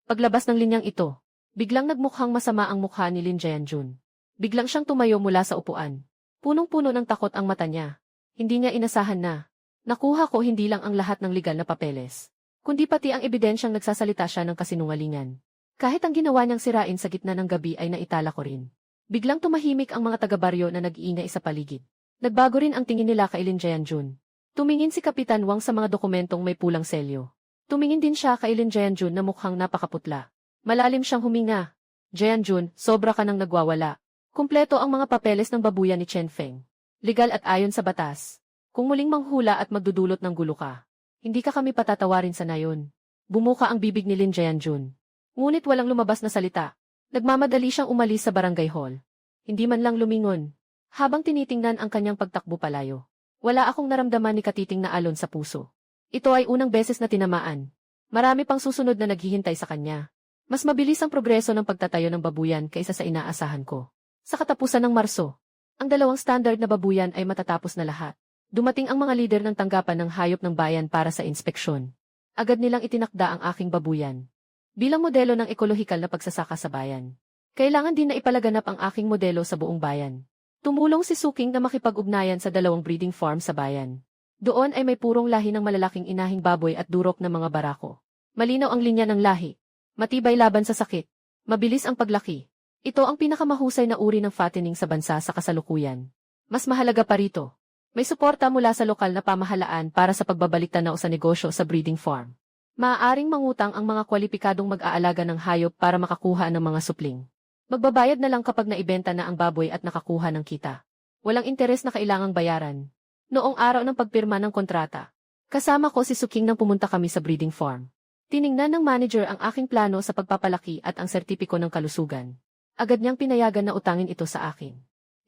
Paglabas ng linyang ito, biglang nagmukhang masama ang mukha ni Lin Jae-jun. Biglang siyang tumayo mula sa upuan. Punong-puno ng takot ang mata niya. Hindi niya inasahan na nakuha ko hindi lang ang lahat ng legal na papeles, kundi pati ang ebidensyang nagsasalita siya ng kasinungalingan. Kahit ang ginawa niyang sirain sa gitna ng gabi ay naitala ko rin. Biglang tumahimik ang mga taga-baryo na nag-iingay sa paligid. Nagbago rin ang tingin nila kay Lin Jae-jun. Tumingin si Kapitan Wang sa mga dokumentong may pulang selyo. Tumingin din siya kay Lin Jianjun na mukhang napakaputla. Malalim siyang huminga. Jianjun, sobra ka nang nagwawala. Kumpleto ang mga papeles ng babuyan ni Chen Feng. Legal at ayon sa batas. Kung muling manghula at magdudulot ng gulo ka, hindi ka kami patatawarin sa nayon. Bumuka ang bibig ni Lin Jianjun. Ngunit walang lumabas na salita. Nagmamadali siyang umalis sa barangay hall. Hindi man lang lumingon. Habang tinitingnan ang kanyang pagtakbo palayo. Wala akong naramdaman ni katiting na alon sa puso. Ito ay unang beses na tinamaan. Marami pang susunod na naghihintay sa kanya. Mas mabilis ang progreso ng pagtatayo ng babuyan kaysa sa inaasahan ko. Sa katapusan ng Marso, ang 2 standard na babuyan ay matatapos na lahat. Dumating ang mga lider ng tanggapan ng hayop ng bayan para sa inspeksyon. Agad nilang itinakda ang aking babuyan. Bilang modelo ng ekolohikal na pagsasaka sa bayan. Kailangan din na ipalaganap ang aking modelo sa buong bayan. Tumulong si Suking na makipag-ugnayan sa 2 breeding farm sa bayan. Doon ay may purong lahi ng malalaking inahing baboy at durok ng mga barako. Malinaw ang linya ng lahi. Matibay laban sa sakit. Mabilis ang paglaki. Ito ang pinakamahusay na uri ng fattening sa bansa sa kasalukuyan. Mas mahalaga pa rito. May suporta mula sa lokal na pamahalaan para sa pagbabalik-tanaw sa negosyo sa breeding farm. Maaaring mangutang ang mga kwalipikadong mag-aalaga ng hayop para makakuha ng mga supling. Magbabayad na lang kapag naibenta na ang baboy at nakakuha ng kita. Walang interes na kailangang bayaran. Noong araw ng pagpirma ng kontrata, kasama ko si Suking nang pumunta kami sa breeding farm. Tiningnan ng manager ang aking plano sa pagpapalaki at ang sertipiko ng kalusugan. Agad niyang pinayagan na utangin ito sa akin.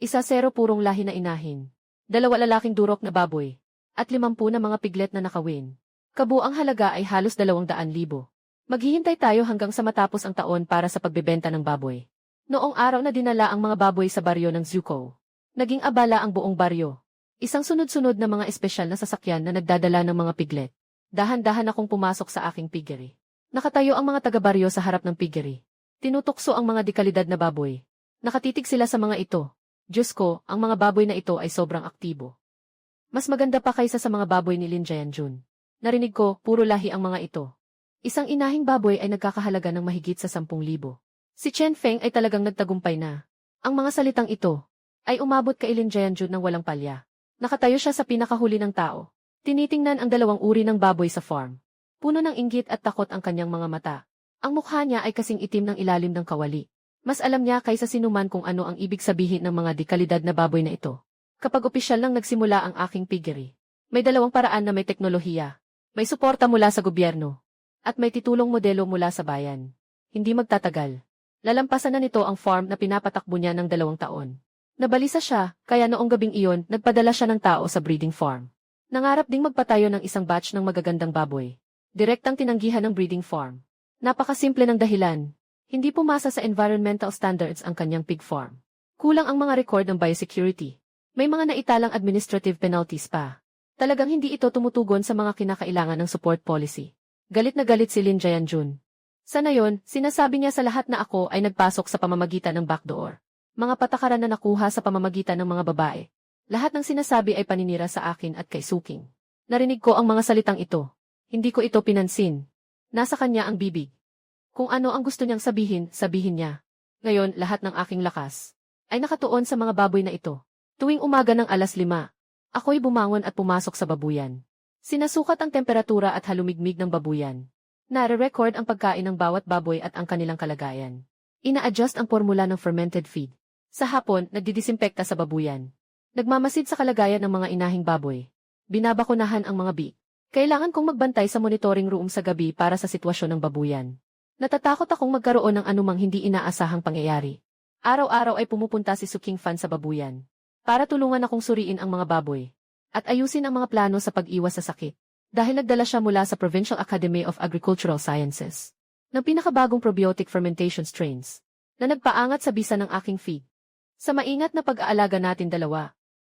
1-0 purong lahi na inahin. 2 lalaking durok na baboy. At 50 na mga piglet na nakawin. Kabuang halaga ay halos 200,000. Maghihintay tayo hanggang sa matapos ang taon para sa pagbebenta ng baboy. Noong araw na dinala ang mga baboy sa baryo ng Zuko. Naging abala ang buong baryo. Isang sunod-sunod na mga espesyal na sasakyan na nagdadala ng mga piglet. Dahan-dahan akong pumasok sa aking piggery. Nakatayo ang mga taga-baryo sa harap ng piggery. Tinutukso ang mga dekalidad na baboy. Nakatitig sila sa mga ito. Diyos ko, ang mga baboy na ito ay sobrang aktibo. Mas maganda pa kaysa sa mga baboy ni Lin Jianjun. Narinig ko, puro lahi ang mga ito. Isang inahing baboy ay nagkakahalaga ng mahigit sa 10,000. Si Chen Feng ay talagang nagtagumpay na. Ang mga salitang ito ay umabot kay Lin Jianjun ng walang palya. Nakatayo siya sa pinakahuli ng tao. Tinitingnan ang 2 uri ng baboy sa farm. Puno ng inggit at takot ang kanyang mga mata. Ang mukha niya ay kasing itim ng ilalim ng kawali. Mas alam niya kaysa sinuman kung ano ang ibig sabihin ng mga dekalidad na baboy na ito. Kapag opisyal lang nagsimula ang aking piggery, may 2 paraan na may teknolohiya. May suporta mula sa gobyerno. At may titulong modelo mula sa bayan. Hindi magtatagal. Lalampasan na nito ang farm na pinapatakbo niya ng 2 taon. Nabalisa siya, kaya noong gabing iyon, nagpadala siya ng tao sa breeding farm. Nangarap ding magpatayo ng isang batch ng magagandang baboy. Direktang tinanggihan ng breeding farm. Napakasimple ng dahilan. Hindi pumasa sa environmental standards ang kanyang pig farm. Kulang ang mga record ng biosecurity. May mga naitalang administrative penalties pa. Talagang hindi ito tumutugon sa mga kinakailangan ng support policy. Galit na galit si Lin Jianjun. Sa nayon, sinasabi niya sa lahat na ako ay nagpasok sa pamamagitan ng backdoor. Mga patakaran na nakuha sa pamamagitan ng mga babae. Lahat ng sinasabi ay paninira sa akin at kay Suking. Narinig ko ang mga salitang ito. Hindi ko ito pinansin. Nasa kanya ang bibig. Kung ano ang gusto niyang sabihin, sabihin niya. Ngayon, lahat ng aking lakas ay nakatuon sa mga baboy na ito. Tuwing umaga ng 5:00, ako'y bumangon at pumasok sa babuyan. Sinasukat ang temperatura at halumigmig ng babuyan. Nare-record ang pagkain ng bawat baboy at ang kanilang kalagayan. Ina-adjust ang formula ng fermented feed. Sa hapon, nagdidisinpekta sa babuyan. Nagmamasid sa kalagayan ng mga inahing baboy. Binabakunahan ang mga biik. Kailangan kong magbantay sa monitoring room sa gabi para sa sitwasyon ng babuyan. Natatakot akong magkaroon ng anumang hindi inaasahang pangyayari. Araw-araw ay pumupunta si Suking Fan sa babuyan. Para tulungan akong suriin ang mga baboy. At ayusin ang mga plano sa pag-iwas sa sakit. Dahil nagdala siya mula sa Provincial Academy of Agricultural Sciences ng pinakabagong probiotic fermentation strains na nagpaangat sa bisa ng aking feed. Sa maingat na pag-aalaga natin 2,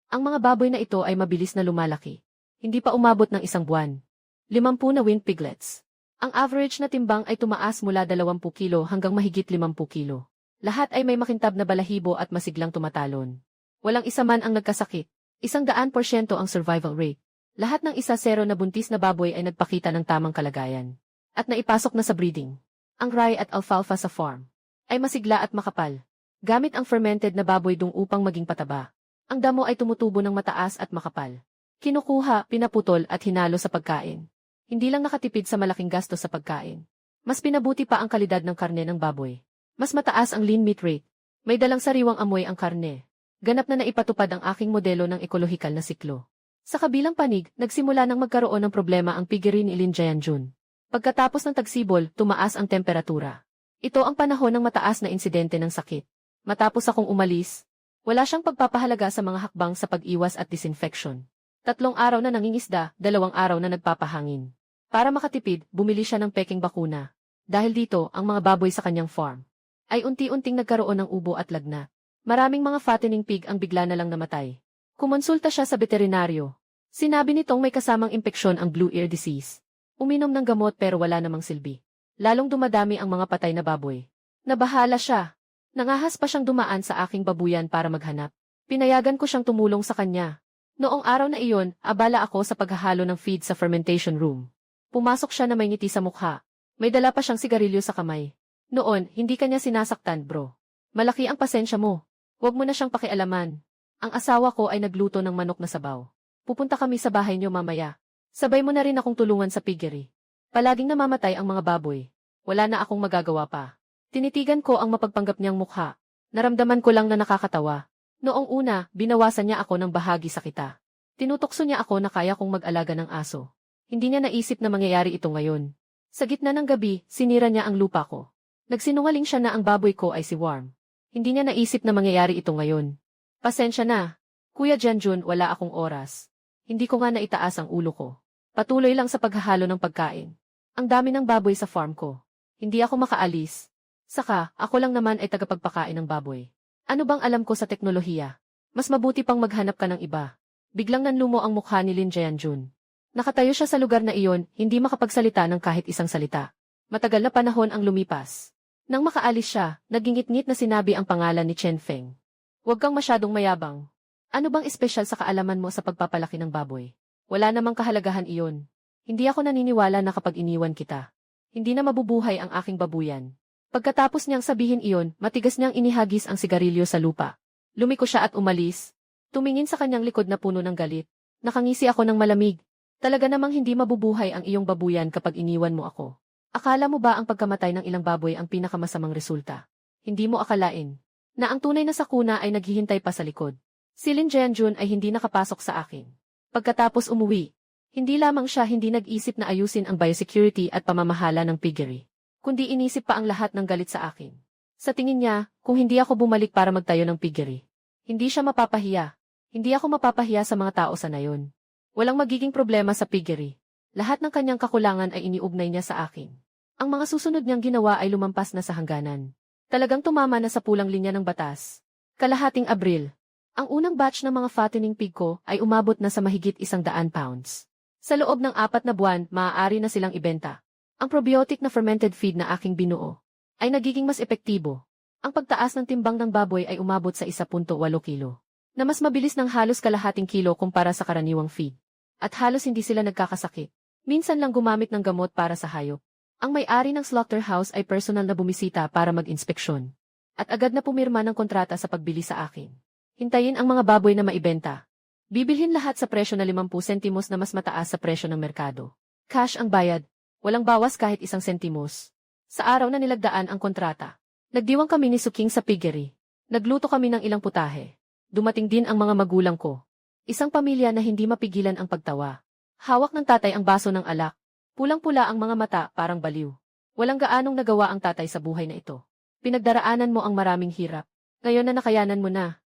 ang mga baboy na ito ay mabilis na lumalaki. Hindi pa umabot ng 1 buwan. 50 na winged piglets. Ang average na timbang ay tumaas mula 20 kilo hanggang mahigit 50 kilo. Lahat ay may makintab na balahibo at masiglang tumatalon. Walang isa man ang nagkasakit. 100% ang survival rate. Lahat ng 1-0 na buntis na baboy ay nagpakita ng tamang kalagayan. At naipasok na sa breeding. Ang rye at alfalfa sa farm ay masigla at makapal. Gamit ang fermented na baboy dung upang maging pataba. Ang damo ay tumutubo ng mataas at makapal. Kinukuha, pinaputol at hinalo sa pagkain. Hindi lang nakatipid sa malaking gasto sa pagkain. Mas pinabuti pa ang kalidad ng karne ng baboy. Mas mataas ang lean meat rate. May dalang sariwang amoy ang karne. Ganap na naipatupad ang aking modelo ng ekolohikal na siklo. Sa kabilang panig, nagsimula nang magkaroon ng problema ang piggery ni Lin Jianjun. Pagkatapos ng tagsibol, tumaas ang temperatura. Ito ang panahon ng mataas na insidente ng sakit. Matapos akong umalis, wala siyang pagpapahalaga sa mga hakbang sa pag-iwas at disinfection. 3 araw na nangingisda, 2 araw na nagpapahangin. Para makatipid, bumili siya ng peking bakuna. Dahil dito, ang mga baboy sa kanyang farm ay unti-unting nagkaroon ng ubo at lagnat. Maraming mga fattening pig ang bigla na lang namatay. Kumonsulta siya sa veterinaryo. Sinabi nitong may kasamang impeksyon ang blue ear disease. Uminom ng gamot pero wala namang silbi. Lalong dumadami ang mga patay na baboy. Nabahala siya. Nangahas pa siyang dumaan sa aking babuyan para maghanap. Pinayagan ko siyang tumulong sa kanya. Noong araw na iyon, abala ako sa paghahalo ng feed sa fermentation room. Pumasok siya na may ngiti sa mukha. May dala pa siyang sigarilyo sa kamay. Noon, hindi kanya sinasaktan, bro. Malaki ang pasensya mo. Huwag mo na siyang pakialaman. Ang asawa ko ay nagluto ng manok na sabaw. Pupunta kami sa bahay niyo mamaya. Sabay mo na rin akong tulungan sa piggery. Palaging namamatay ang mga baboy. Wala na akong magagawa pa. Tinitigan ko ang mapagpanggap niyang mukha. Naramdaman ko lang na nakakatawa. Noong una, binawasan niya ako ng bahagi sa kita. Tinutokso niya ako na kaya kong mag-alaga ng aso. Hindi niya naisip na mangyayari ito ngayon. Sa gitna ng gabi, sinira niya ang lupa ko. Nagsinungaling siya na ang baboy ko ay si Worm. Hindi niya naisip na mangyayari ito ngayon. Pasensya na. Kuya Jianjun, wala akong oras. Hindi ko nga naitaas ang ulo ko. Patuloy lang sa paghahalo ng pagkain. Ang dami ng baboy sa farm ko. Hindi ako makaalis. Saka, ako lang naman ay tagapagpakain ng baboy. Ano bang alam ko sa teknolohiya? Mas mabuti pang maghanap ka ng iba. Biglang nanlumo ang mukha ni Lin Jianjun. Nakatayo siya sa lugar na iyon, hindi makapagsalita ng kahit isang salita. Matagal na panahon ang lumipas. Nang makaalis siya, nagingit-ngit na sinabi ang pangalan ni Chen Feng. Huwag kang masyadong mayabang. Ano bang espesyal sa kaalaman mo sa pagpapalaki ng baboy? Wala namang kahalagahan iyon. Hindi ako naniniwala na kapag iniwan kita, hindi na mabubuhay ang aking babuyan. Pagkatapos niyang sabihin iyon, matigas niyang inihagis ang sigarilyo sa lupa. Lumiko siya at umalis. Tumingin sa kanyang likod na puno ng galit. Nakangisi ako ng malamig. Talaga namang hindi mabubuhay ang iyong babuyan kapag iniwan mo ako. Akala mo ba ang pagkamatay ng ilang baboy ang pinakamasamang resulta? Hindi mo akalain na ang tunay na sakuna ay naghihintay pa sa likod. Si Lin Jianjun ay hindi nakapasok sa akin. Pagkatapos umuwi, hindi lamang siya hindi nag-isip na ayusin ang biosecurity at pamamahala ng piggery, kundi inisip pa ang lahat ng galit sa akin. Sa tingin niya, kung hindi ako bumalik para magtayo ng piggery, hindi siya mapapahiya. Hindi ako mapapahiya sa mga tao sa nayon. Walang magiging problema sa piggery. Lahat ng kanyang kakulangan ay iniugnay niya sa akin. Ang mga susunod niyang ginawa ay lumampas na sa hangganan. Talagang tumama na sa pulang linya ng batas. Kalahating Abril. Ang unang batch ng mga fattening pig ko ay umabot na sa mahigit 100 pounds. Sa loob ng 4 na buwan, maaari na silang ibenta. Ang probiotic na fermented feed na aking binuo ay nagiging mas epektibo. Ang pagtaas ng timbang ng baboy ay umabot sa 1.8 kilo, na mas mabilis ng halos kalahating kilo kumpara sa karaniwang feed. At halos hindi sila nagkakasakit. Minsan lang gumamit ng gamot para sa hayop. Ang may-ari ng slaughterhouse ay personal na bumisita para mag-inspeksyon. At agad na pumirma ng kontrata sa pagbili sa akin. Hintayin ang mga baboy na maibenta. Bibilhin lahat sa presyo na 50 sentimos na mas mataas sa presyo ng merkado. Cash ang bayad. Walang bawas kahit 1 sentimos. Sa araw na nilagdaan ang kontrata, nagdiwang kami ni Suking sa piggery. Nagluto kami ng ilang putahe. Dumating din ang mga magulang ko. Isang pamilya na hindi mapigilan ang pagtawa. Hawak ng tatay ang baso ng alak. Pulang-pula ang mga mata, parang baliw. Walang gaanong nagawa ang tatay sa buhay na ito. Pinagdaraanan mo ang maraming hirap. Ngayon na nakayanan mo na.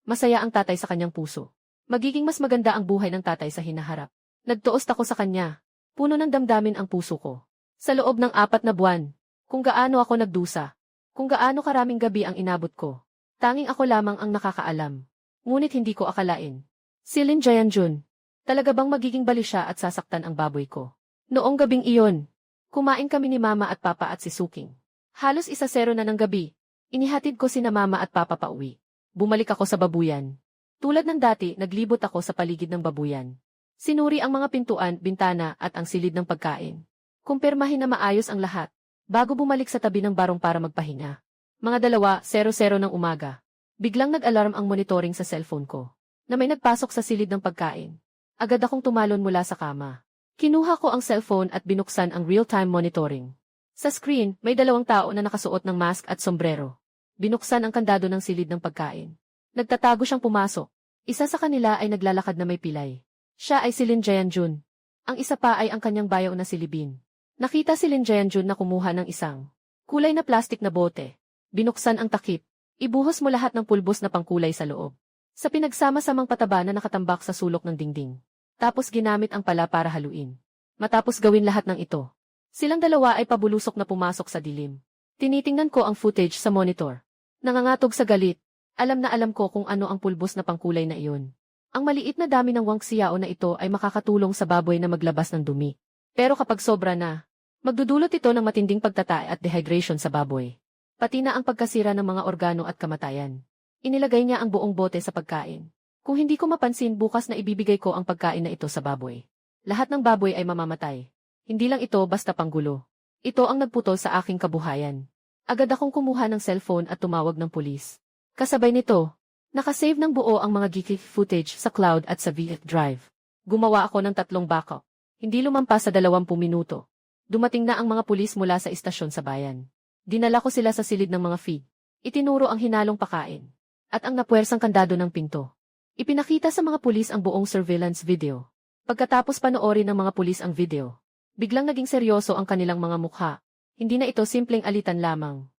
Masaya ang tatay sa kanyang puso. Magiging mas maganda ang buhay ng tatay sa hinaharap. Nagtuos ako sa kanya. Puno ng damdamin ang puso ko. Sa loob ng 4 na buwan, kung gaano ako nagdusa, kung gaano karaming gabi ang inabot ko, tanging ako lamang ang nakakaalam. Ngunit hindi ko akalain. Si Lin Jianjun, talaga bang magiging bali siya at sasaktan ang baboy ko? Noong gabing iyon, kumain kami ni Mama at Papa at si Suking. Halos 1:00 na ng gabi, inihatid ko sina Mama at Papa pauwi. Bumalik ako sa babuyan. Tulad ng dati, naglibot ako sa paligid ng babuyan. Sinuri ang mga pintuan, bintana at ang silid ng pagkain. Kumpirmahin na maayos ang lahat, bago bumalik sa tabi ng barong para magpahinga. Mga 2:00 ng umaga. Biglang nag-alarm ang monitoring sa cellphone ko, na may nagpasok sa silid ng pagkain. Agad akong tumalon mula sa kama. Kinuha ko ang cellphone at binuksan ang real-time monitoring. Sa screen, may 2 tao na nakasuot ng mask at sombrero. Binuksan ang kandado ng silid ng pagkain. Nagtatago siyang pumasok. Isa sa kanila ay naglalakad na may pilay. Siya ay si Lin Jae-jun. Ang isa pa ay ang kanyang bayaw na si Libin. Nakita si Lin Jae-jun na kumuha ng isang kulay na plastik na bote. Binuksan ang takip. Ibuhos mo lahat ng pulbos na pangkulay sa loob. Sa pinagsama-samang pataba na nakatambak sa sulok ng dingding. Tapos ginamit ang pala para haluin. Matapos gawin lahat ng ito, silang dalawa ay pabulusok na pumasok sa dilim. Tinitingnan ko ang footage sa monitor. Nangangatog sa galit. Alam na alam ko kung ano ang pulbos na pangkulay na iyon. Ang maliit na dami ng wangxiao na ito ay makakatulong sa baboy na maglabas ng dumi. Pero kapag sobra na, magdudulot ito ng matinding pagtatay at dehydration sa baboy. Pati na ang pagkasira ng mga organo at kamatayan. Inilagay niya ang buong bote sa pagkain. Kung hindi ko mapansin, bukas na ibibigay ko ang pagkain na ito sa baboy. Lahat ng baboy ay mamamatay. Hindi lang ito basta panggulo. Ito ang nagputol sa aking kabuhayan. Agad akong kumuha ng cellphone at tumawag ng pulis. Kasabay nito, nakasave ng buo ang mga geeky footage sa cloud at sa VF Drive. Gumawa ako ng 3 backup. Hindi lumampas sa 20 minuto. Dumating na ang mga pulis mula sa istasyon sa bayan. Dinala ko sila sa silid ng mga feed. Itinuro ang hinalong pakain. At ang napuwersang kandado ng pinto. Ipinakita sa mga pulis ang buong surveillance video. Pagkatapos panoorin ng mga pulis ang video, biglang naging seryoso ang kanilang mga mukha. Hindi na ito simpleng alitan lamang.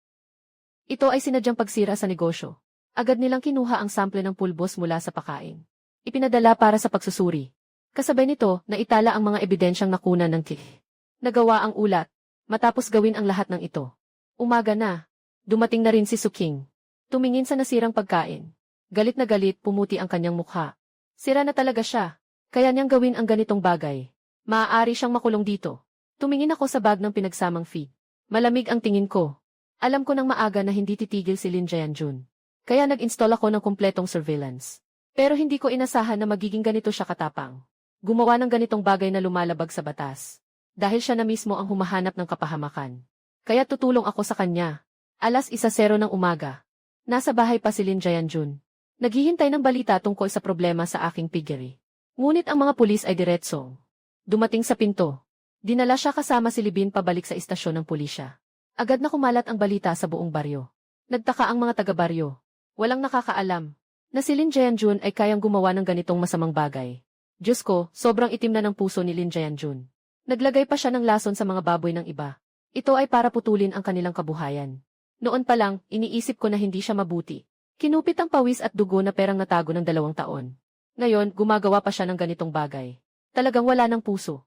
Ito ay sinadyang pagsira sa negosyo. Agad nilang kinuha ang sample ng pulbos mula sa pakain. Ipinadala para sa pagsusuri. Kasabay nito, naitala ang mga ebidensyang nakunan ng KIH. Nagawa ang ulat. Matapos gawin ang lahat ng ito, umaga na. Dumating na rin si Suking. Tumingin sa nasirang pagkain. Galit na galit, pumuti ang kanyang mukha. Sira na talaga siya. Kaya niyang gawin ang ganitong bagay. Maaari siyang makulong dito. Tumingin ako sa bag ng pinagsamang feed. Malamig ang tingin ko. Alam ko nang maaga na hindi titigil si Lin Jae-jun. Kaya nag-install ako ng kumpletong surveillance. Pero hindi ko inasahan na magiging ganito siya katapang. Gumawa ng ganitong bagay na lumalabag sa batas. Dahil siya na mismo ang humahanap ng kapahamakan. Kaya tutulong ako sa kanya. 1:00 ng umaga. Nasa bahay pa si Lin Jae-jun. Naghihintay ng balita tungkol sa problema sa aking piggery. Ngunit ang mga pulis ay diretsong dumating sa pinto. Dinala siya kasama si Libin pabalik sa istasyon ng pulisya. Agad na kumalat ang balita sa buong baryo. Nagtaka ang mga taga-baryo. Walang nakakaalam na si Lin Jae-jun ay kayang gumawa ng ganitong masamang bagay. Diyos ko, sobrang itim na ng puso ni Lin Jae-jun. Naglagay pa siya ng lason sa mga baboy ng iba. Ito ay para putulin ang kanilang kabuhayan. Noon pa lang, iniisip ko na hindi siya mabuti. Kinupit ang pawis at dugo na perang natago ng 2 taon. Ngayon, gumagawa pa siya ng ganitong bagay. Talagang wala ng puso.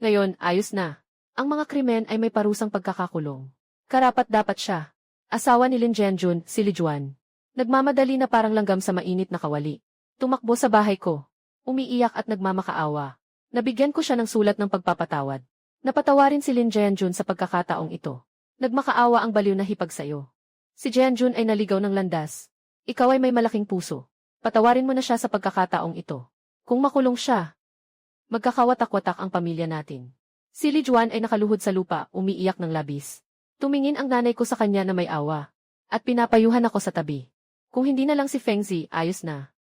Ngayon, ayos na. Ang mga krimen ay may parusang pagkakakulong. Karapat-dapat siya. Asawa ni Lin Jae-jun, si Li Juan. Nagmamadali na parang langgam sa mainit na kawali. Tumakbo sa bahay ko. Umiiyak at nagmamakaawa. Nabigyan ko siya ng sulat ng pagpapatawad. Napatawarin si Lin Jae-jun sa pagkakataong ito. Nagmakaawa ang baliw na hipag sayo. Si Jae-jun ay naligaw ng landas. Ikaw ay may malaking puso. Patawarin mo na siya sa pagkakataong ito. Kung makulong siya, magkakawatak-watak ang pamilya natin. Si Li Juan ay nakaluhod sa lupa, umiiyak ng labis. Tumingin ang nanay ko sa kanya na may awa. At pinapayuhan ako sa tabi. Kung hindi na lang si Fengzi, ayos na.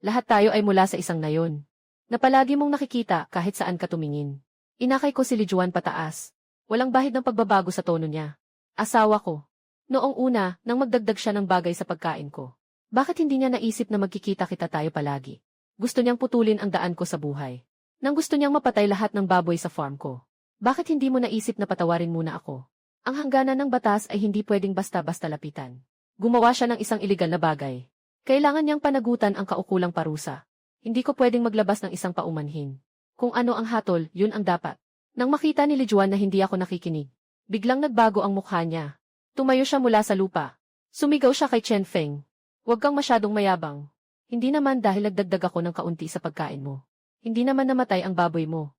Lahat tayo ay mula sa isang nayon. Na palagi mong nakikita kahit saan ka tumingin. Inakay ko si Li Juan pataas. Walang bahid ng pagbabago sa tono niya. Asawa ko. Noong una, nang magdagdag siya ng bagay sa pagkain ko. Bakit hindi niya naisip na magkikita-kita tayo palagi? Gusto niyang putulin ang daan ko sa buhay. Nang gusto niyang mapatay lahat ng baboy sa farm ko. Bakit hindi mo naisip na patawarin muna ako? Ang hangganan ng batas ay hindi pwedeng basta-basta lapitan. Gumawa siya ng isang iligal na bagay. Kailangan niyang panagutan ang kaukulang parusa. Hindi ko pwedeng maglabas ng isang paumanhin. Kung ano ang hatol, yun ang dapat. Nang makita ni Li Juan na hindi ako nakikinig, biglang nagbago ang mukha niya. Tumayo siya mula sa lupa. Sumigaw siya kay Chen Feng. Huwag kang masyadong mayabang. Hindi naman dahil nagdagdag ako ng kaunti sa pagkain mo. Hindi naman namatay ang baboy mo.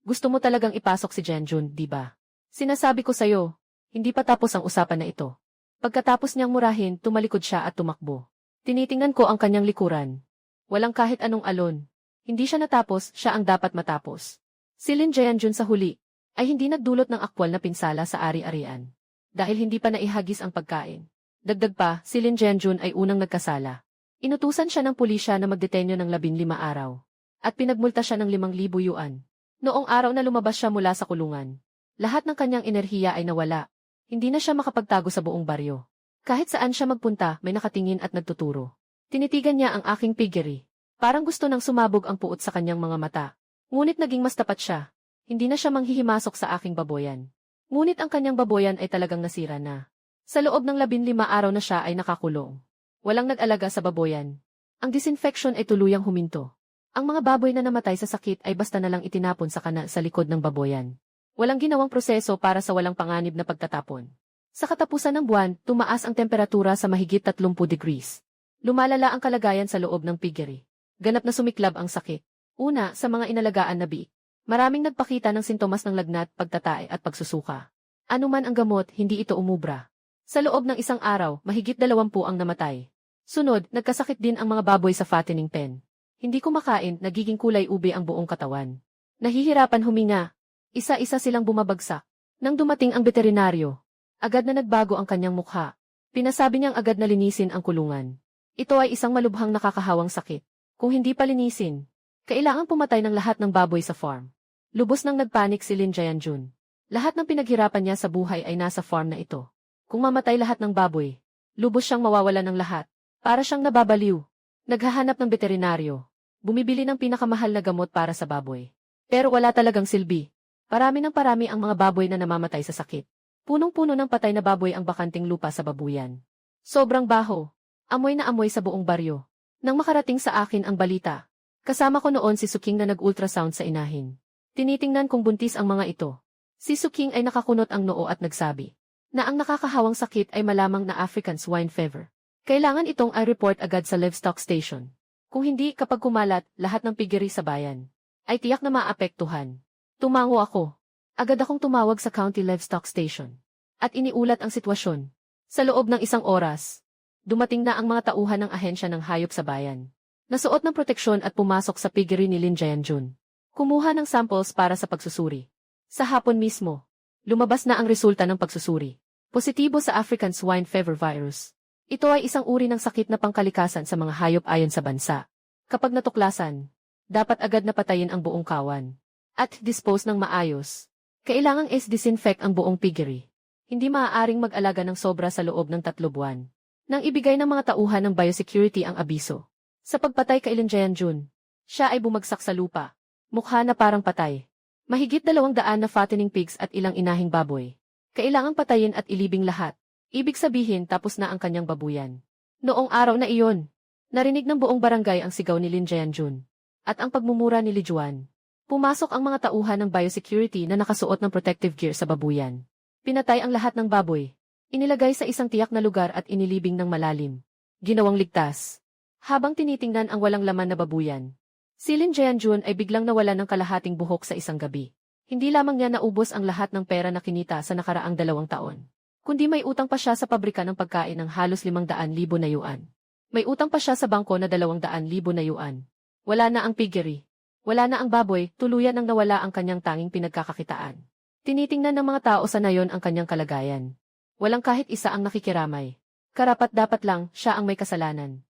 Gusto mo talagang ipasok si Jae-jun, di ba? Sinasabi ko sa'yo, hindi pa tapos ang usapan na ito. Pagkatapos niyang murahin, tumalikod siya at tumakbo. Tinitingnan ko ang kanyang likuran. Walang kahit anong alon. Hindi siya natapos, siya ang dapat matapos. Si Lin Jae-jun sa huli, ay hindi nagdulot ng aktwal na pinsala sa ari-arian. Dahil hindi pa naihagis ang pagkain. Dagdag pa, si Lin Jae-jun ay unang nagkasala. Inutusan siya ng pulisya na magdetenyo ng 15 araw. at pinagmulta siya ng 5,000 yuan. Noong araw na lumabas siya mula sa kulungan, lahat ng kanyang enerhiya ay nawala. Hindi na siya makapagtago sa buong baryo. Kahit saan siya magpunta, may nakatingin at nagtuturo. Tinitigan niya ang aking piggery. Parang gusto nang sumabog ang puot sa kanyang mga mata. Ngunit naging mas tapat siya. Hindi na siya manghihimasok sa aking baboyan. Ngunit ang kanyang baboyan ay talagang nasira na. Sa loob ng 15 araw na siya ay nakakulong. Walang nag-alaga sa baboyan. Ang disinfection ay tuluyang huminto. Ang mga baboy na namatay sa sakit ay basta na lang itinapon sa kanal sa likod ng baboyan. Walang ginawang proseso para sa walang panganib na pagtatapon. Sa katapusan ng buwan, tumaas ang temperatura sa mahigit 30 degrees. Lumalala ang kalagayan sa loob ng piggery. Ganap na sumiklab ang sakit. Una, sa mga inalagaan na biik. Maraming nagpakita ng sintomas ng lagnat, pagtatae at pagsusuka. Ano man ang gamot, hindi ito umubra. Sa loob ng isang araw, mahigit 20 ang namatay. Sunod, nagkasakit din ang mga baboy sa fattening pen. Hindi kumakain, nagiging kulay ube ang buong katawan. Nahihirapan huminga. Isa-isa silang bumabagsak. Nang dumating ang veterinaryo, agad na nagbago ang kanyang mukha. Pinasabi niyang agad na linisin ang kulungan. Ito ay isang malubhang nakakahawang sakit. Kung hindi pa linisin, kailangang pumatay ng lahat ng baboy sa farm. Lubos nang nagpanik si Lin Jianjun. Lahat ng pinaghirapan niya sa buhay ay nasa farm na ito. Kung mamatay lahat ng baboy, lubos siyang mawawala ng lahat. Para siyang nababaliw. Naghahanap ng veterinaryo. Bumibili ng pinakamahal na gamot para sa baboy. Pero wala talagang silbi. Parami ang mga baboy na namamatay sa sakit. Punong-puno ng patay na baboy ang bakanting lupa sa babuyan. Sobrang baho. Amoy na amoy sa buong baryo. Nang makarating sa akin ang balita, kasama ko noon si Suking na nag-ultrasound sa inahin. Tinitingnan kung buntis ang mga ito. Si Suking ay nakakunot ang noo at nagsabi na ang nakakahawang sakit ay malamang na African swine fever. Kailangan itong i-report agad sa livestock station. Kung hindi, kapag kumalat, lahat ng piggery sa bayan ay tiyak na maapektuhan. Tumango ako. Agad akong tumawag sa county livestock station at iniulat ang sitwasyon. Sa loob ng 1 oras, dumating na ang mga tauhan ng ahensya ng hayop sa bayan. Nasuot ng proteksyon at pumasok sa piggery ni Lin Jianjun. Kumuha ng samples para sa pagsusuri. Sa hapon mismo, lumabas na ang resulta ng pagsusuri. Positibo sa African swine fever virus. Ito ay isang uri ng sakit na pangkalikasan sa mga hayop ayon sa bansa. Kapag natuklasan, dapat agad na patayin ang buong kawan at dispose ng maayos. Kailangang is-disinfect ang buong piggery. Hindi maaaring mag-alaga ng sobra sa loob ng 3 buwan. Nang ibigay ng mga tauhan ng biosecurity ang abiso. Sa pagpatay kay Lin Jianjun, siya ay bumagsak sa lupa. Mukha na parang patay. Mahigit 200 na fattening pigs at ilang inahing baboy. Kailangang patayin at ilibing lahat. Ibig sabihin tapos na ang kanyang babuyan. Noong araw na iyon, narinig ng buong barangay ang sigaw ni Lin Jianjun at ang pagmumura ni Li Juan. Pumasok ang mga tauhan ng biosecurity na nakasuot ng protective gear sa babuyan. Pinatay ang lahat ng baboy. Inilagay sa isang tiyak na lugar at inilibing ng malalim. Ginawang ligtas. Habang tinitingnan ang walang laman na babuyan, si Lin Jianjun ay biglang nawala ng kalahating buhok sa isang gabi. Hindi lamang niya naubos ang lahat ng pera na kinita sa nakaraang 2 taon, kundi may utang pa siya sa pabrika ng pagkain ng halos 500,000 na yuan. May utang pa siya sa bangko na 200,000 na yuan. Wala na ang piggery. Wala na ang baboy, tuluyan nang nawala ang kanyang tanging pinagkakakitaan. Tinitingnan ng mga tao sa nayon ang kanyang kalagayan. Walang kahit isa ang nakikiramay. Karapat-dapat lang, siya ang may kasalanan.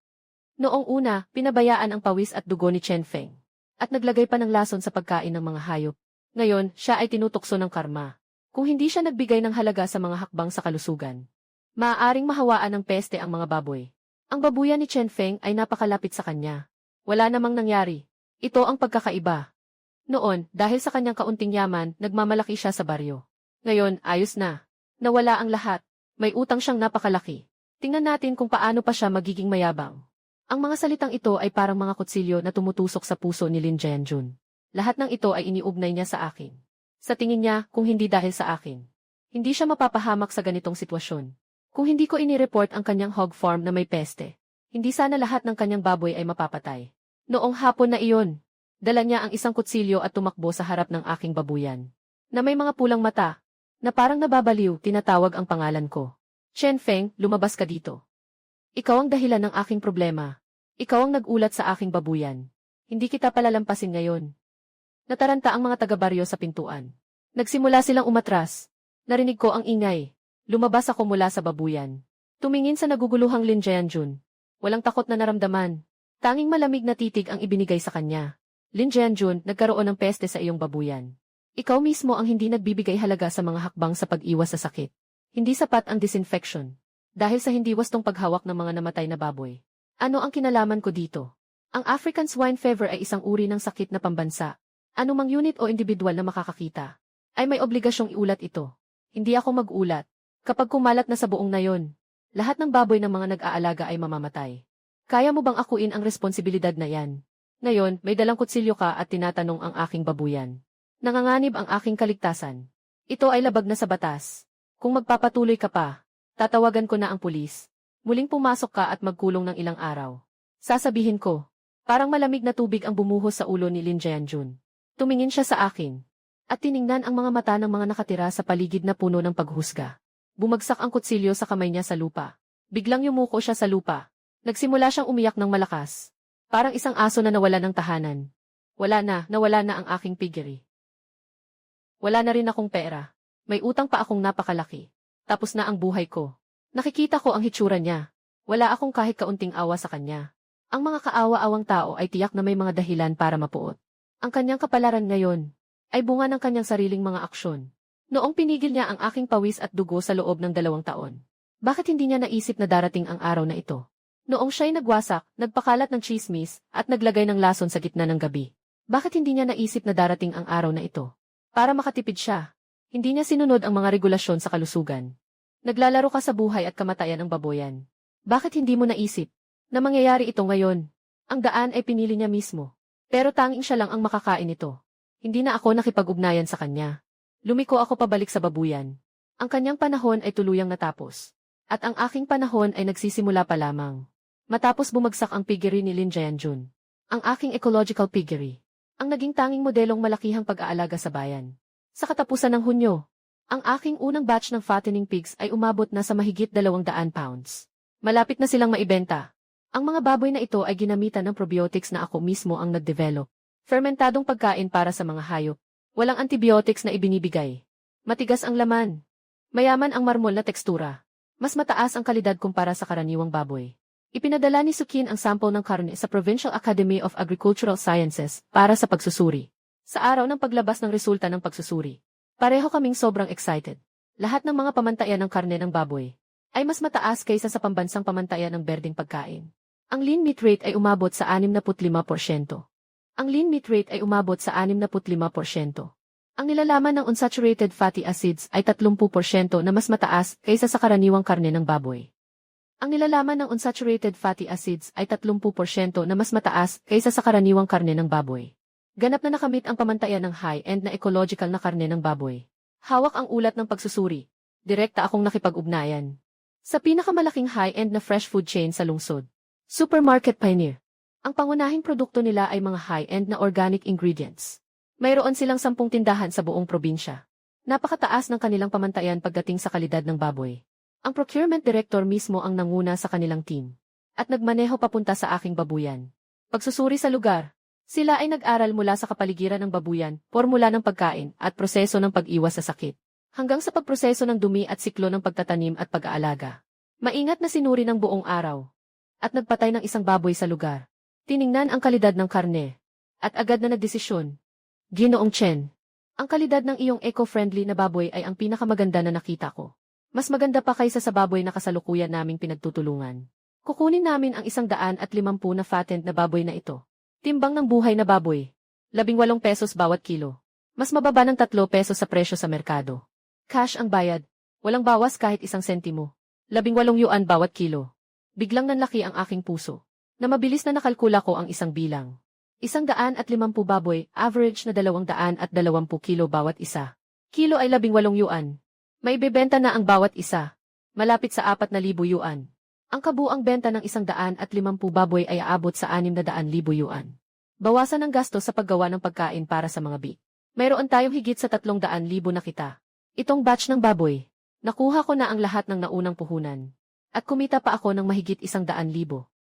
Noong una, pinabayaan ang pawis at dugo ni Chen Feng. At naglagay pa ng lason sa pagkain ng mga hayop. Ngayon, siya ay tinutukso ng karma. Kung hindi siya nagbigay ng halaga sa mga hakbang sa kalusugan, maaaring mahawaan ng peste ang mga baboy. Ang babuyan ni Chen Feng ay napakalapit sa kanya. Wala namang nangyari. Ito ang pagkakaiba. Noon, dahil sa kanyang kaunting yaman, nagmamalaki siya sa baryo. Ngayon, ayos na. Nawala ang lahat. May utang siyang napakalaki. Tingnan natin kung paano pa siya magiging mayabang. Ang mga salitang ito ay parang mga kutsilyo na tumutusok sa puso ni Lin Jianjun. Lahat ng ito ay iniugnay niya sa akin. Sa tingin niya, kung hindi dahil sa akin, hindi siya mapapahamak sa ganitong sitwasyon. Kung hindi ko inireport ang kanyang hog farm na may peste, hindi sana lahat ng kanyang baboy ay mapapatay. Noong hapon na iyon, dala niya ang isang kutsilyo at tumakbo sa harap ng aking babuyan, na may mga pulang mata, na parang nababaliw, tinatawag ang pangalan ko. Chen Feng, lumabas ka dito. Ikaw ang dahilan ng aking problema. Ikaw ang nag-ulat sa aking babuyan. Hindi kita palalampasin ngayon. Nataranta ang mga taga-baryo sa pintuan. Nagsimula silang umatras. Narinig ko ang ingay. Lumabas ako mula sa babuyan. Tumingin sa naguguluhang Lin Jianjun. Walang takot na naramdaman. Tanging malamig na titig ang ibinigay sa kanya. Lin Jianjun, nagkaroon ng peste sa iyong babuyan. Ikaw mismo ang hindi nagbibigay halaga sa mga hakbang sa pag-iwas sa sakit. Hindi sapat ang disinfection. Dahil sa hindi wastong paghawak ng mga namatay na baboy. Ano ang kinalaman ko dito? Ang African swine fever ay isang uri ng sakit na pambansa. Anumang unit o individual na makakakita ay may obligasyong iulat ito. Hindi ako mag-ulat. Kapag kumalat na sa buong nayon, lahat ng baboy ng mga nag-aalaga ay mamamatay. Kaya mo bang akuin ang responsibilidad na yan? Ngayon, may dalang kutsilyo ka at tinatanong ang aking babuyan. Nanganganib ang aking kaligtasan. Ito ay labag na sa batas. Kung magpapatuloy ka pa, tatawagan ko na ang pulis. Muling pumasok ka at magkulong ng ilang araw. Sasabihin ko, parang malamig na tubig ang bumuhos sa ulo ni Lin Jianjun. Tumingin siya sa akin. At tiningnan ang mga mata ng mga nakatira sa paligid na puno ng paghusga. Bumagsak ang kutsilyo sa kamay niya sa lupa. Biglang yumuko siya sa lupa. Nagsimula siyang umiyak ng malakas. Parang isang aso na nawala ng tahanan. Nawala na ang aking piggery. Wala na rin akong pera. May utang pa akong napakalaki. Tapos na ang buhay ko. Nakikita ko ang hitsura niya. Wala akong kahit kaunting awa sa kanya. Ang mga kaawa-awang tao ay tiyak na may mga dahilan para mapuot. Ang kanyang kapalaran ngayon ay bunga ng kanyang sariling mga aksyon. Noong pinigil niya ang aking pawis at dugo sa loob ng 2 taon. Bakit hindi niya naisip na darating ang araw na ito? Noong siya'y nagwasak, nagpakalat ng tsismis, at naglagay ng lason sa gitna ng gabi. Bakit hindi niya naisip na darating ang araw na ito? Para makatipid siya. Hindi niya sinunod ang mga regulasyon sa kalusugan. Naglalaro ka sa buhay at kamatayan ng baboyan. Bakit hindi mo naisip na mangyayari ito ngayon? Ang daan ay pinili niya mismo. Pero tanging siya lang ang makakain nito. Hindi na ako nakipag-ugnayan sa kanya. Lumiko ako pabalik sa babuyan. Ang kanyang panahon ay tuluyang natapos. At ang aking panahon ay nagsisimula pa lamang. Matapos bumagsak ang piggery ni Lin Jianjun. Ang aking ecological piggery. Ang naging tanging modelong malakihang pag-aalaga sa bayan. Sa katapusan ng Hunyo, ang aking unang batch ng fattening pigs ay umabot na sa mahigit 200 pounds. Malapit na silang maibenta. Ang mga baboy na ito ay ginamitan ng probiotics na ako mismo ang nag-develop. Fermentadong pagkain para sa mga hayop. Walang antibiotics na ibinibigay. Matigas ang laman. Mayaman ang marmol na tekstura. Mas mataas ang kalidad kumpara sa karaniwang baboy. Ipinadala ni Sukin ang sample ng karne sa Provincial Academy of Agricultural Sciences para sa pagsusuri. Sa araw ng paglabas ng resulta ng pagsusuri, pareho kaming sobrang excited. Lahat ng mga pamantayan ng karne ng baboy ay mas mataas kaysa sa pambansang pamantayan ng berdeng pagkain. Ang lean meat rate ay umabot sa 65%. Ang lean meat rate ay umabot sa 65%. Ang nilalaman ng unsaturated fatty acids ay 30% na mas mataas kaysa sa karaniwang karne ng baboy. Ang nilalaman ng unsaturated fatty acids ay 30% na mas mataas kaysa sa karaniwang karne ng baboy. Ganap na nakamit ang pamantayan ng high-end na ecological na karne ng baboy. Hawak ang ulat ng pagsusuri. Direkta akong nakipag-ugnayan sa pinakamalaking high-end na fresh food chain sa lungsod. Supermarket Pioneer. Ang pangunahing produkto nila ay mga high-end na organic ingredients. Mayroon silang 10 tindahan sa buong probinsya. Napakataas ng kanilang pamantayan pagdating sa kalidad ng baboy. Ang procurement director mismo ang nanguna sa kanilang team. At nagmaneho papunta sa aking babuyan. Pagsusuri sa lugar. Sila ay nag-aral mula sa kapaligiran ng babuyan, formula ng pagkain, at proseso ng pag-iwas sa sakit. Hanggang sa pagproseso ng dumi at siklo ng pagtatanim at pag-aalaga. Maingat na sinuri ng buong araw. At nagpatay ng isang baboy sa lugar. Tiningnan ang kalidad ng karne. At agad na nagdesisyon. Ginoong Chen, ang kalidad ng iyong eco-friendly na baboy ay ang pinakamaganda na nakita ko. Mas maganda pa kaysa sa baboy na kasalukuyan naming pinagtutulungan. Kukunin namin ang 150 na fattened na baboy na ito. Timbang ng buhay na baboy. 18 pesos bawat kilo. Mas mababa ng 3 pesos sa presyo sa merkado. Cash ang bayad. Walang bawas kahit 1 sentimo. 18 yuan bawat kilo. Biglang nanlaki ang aking puso. Na mabilis na nakalkula ko ang isang bilang. 150 baboy, average na 220 kilo bawat isa. Kilo ay 18 yuan. May bebenta na ang bawat isa. Malapit sa 4,000 yuan. Ang kabuang benta ng 150 baboy ay aabot sa 600,000 yuan. Bawasan ang gasto sa paggawa ng pagkain para sa mga bik. Mayroon tayong higit sa 300,000 na kita. Itong batch ng baboy. Nakuha ko na ang lahat ng naunang puhunan. At kumita pa ako ng mahigit 100,000.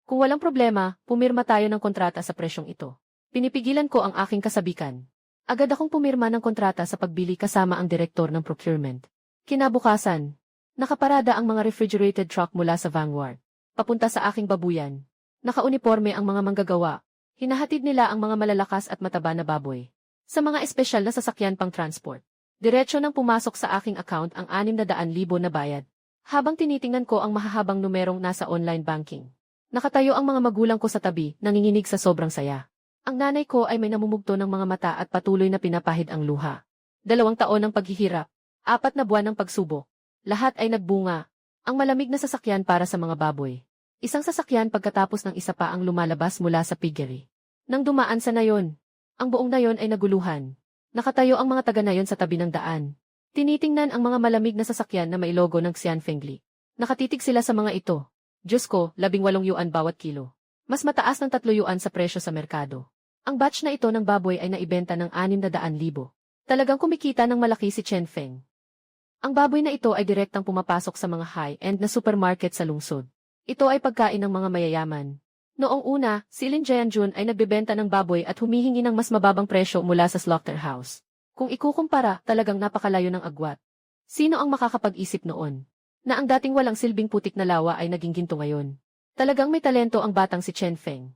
Kung walang problema, pumirma tayo ng kontrata sa presyong ito. Pinipigilan ko ang aking kasabikan. Agad akong pumirma ng kontrata sa pagbili kasama ang direktor ng procurement. Kinabukasan, nakaparada ang mga refrigerated truck mula sa Vanguard. Papunta sa aking babuyan. Nakauniporme ang mga manggagawa. Hinahatid nila ang mga malalakas at mataba na baboy sa mga espesyal na sasakyan pang transport. Diretso nang pumasok sa aking account ang 600,000 na bayad. Habang tinitingnan ko ang mahahabang numerong nasa online banking. Nakatayo ang mga magulang ko sa tabi, nanginginig sa sobrang saya. Ang nanay ko ay may namumugto ng mga mata at patuloy na pinapahid ang luha. 2 taon ng paghihirap, 4 na buwan ng pagsubok. Lahat ay nagbunga. Ang malamig na sasakyan para sa mga baboy. Isang sasakyan pagkatapos ng isa pa ang lumalabas mula sa piggery. Nang dumaan sa nayon, ang buong nayon ay naguluhan. Nakatayo ang mga taga-nayon sa tabi ng daan. Tinitingnan ang mga malamig na sasakyan na may logo ng Xianfengli. Nakatitig sila sa mga ito. Diyos ko, 18 yuan bawat kilo. Mas mataas ng 3 yuan sa presyo sa merkado. Ang batch na ito ng baboy ay naibenta ng 600,000. Talagang kumikita ng malaki si Chen Feng. Ang baboy na ito ay direktang pumapasok sa mga high-end na supermarket sa lungsod. Ito ay pagkain ng mga mayayaman. Noong una, si Lin Jianjun ay nagbebenta ng baboy at humihingi ng mas mababang presyo mula sa slaughterhouse. Kung ikukumpara, talagang napakalayo ng agwat. Sino ang makakapag-isip noon na ang dating walang silbing putik na lawa ay naging ginto ngayon? Talagang may talento ang batang si Chen Feng.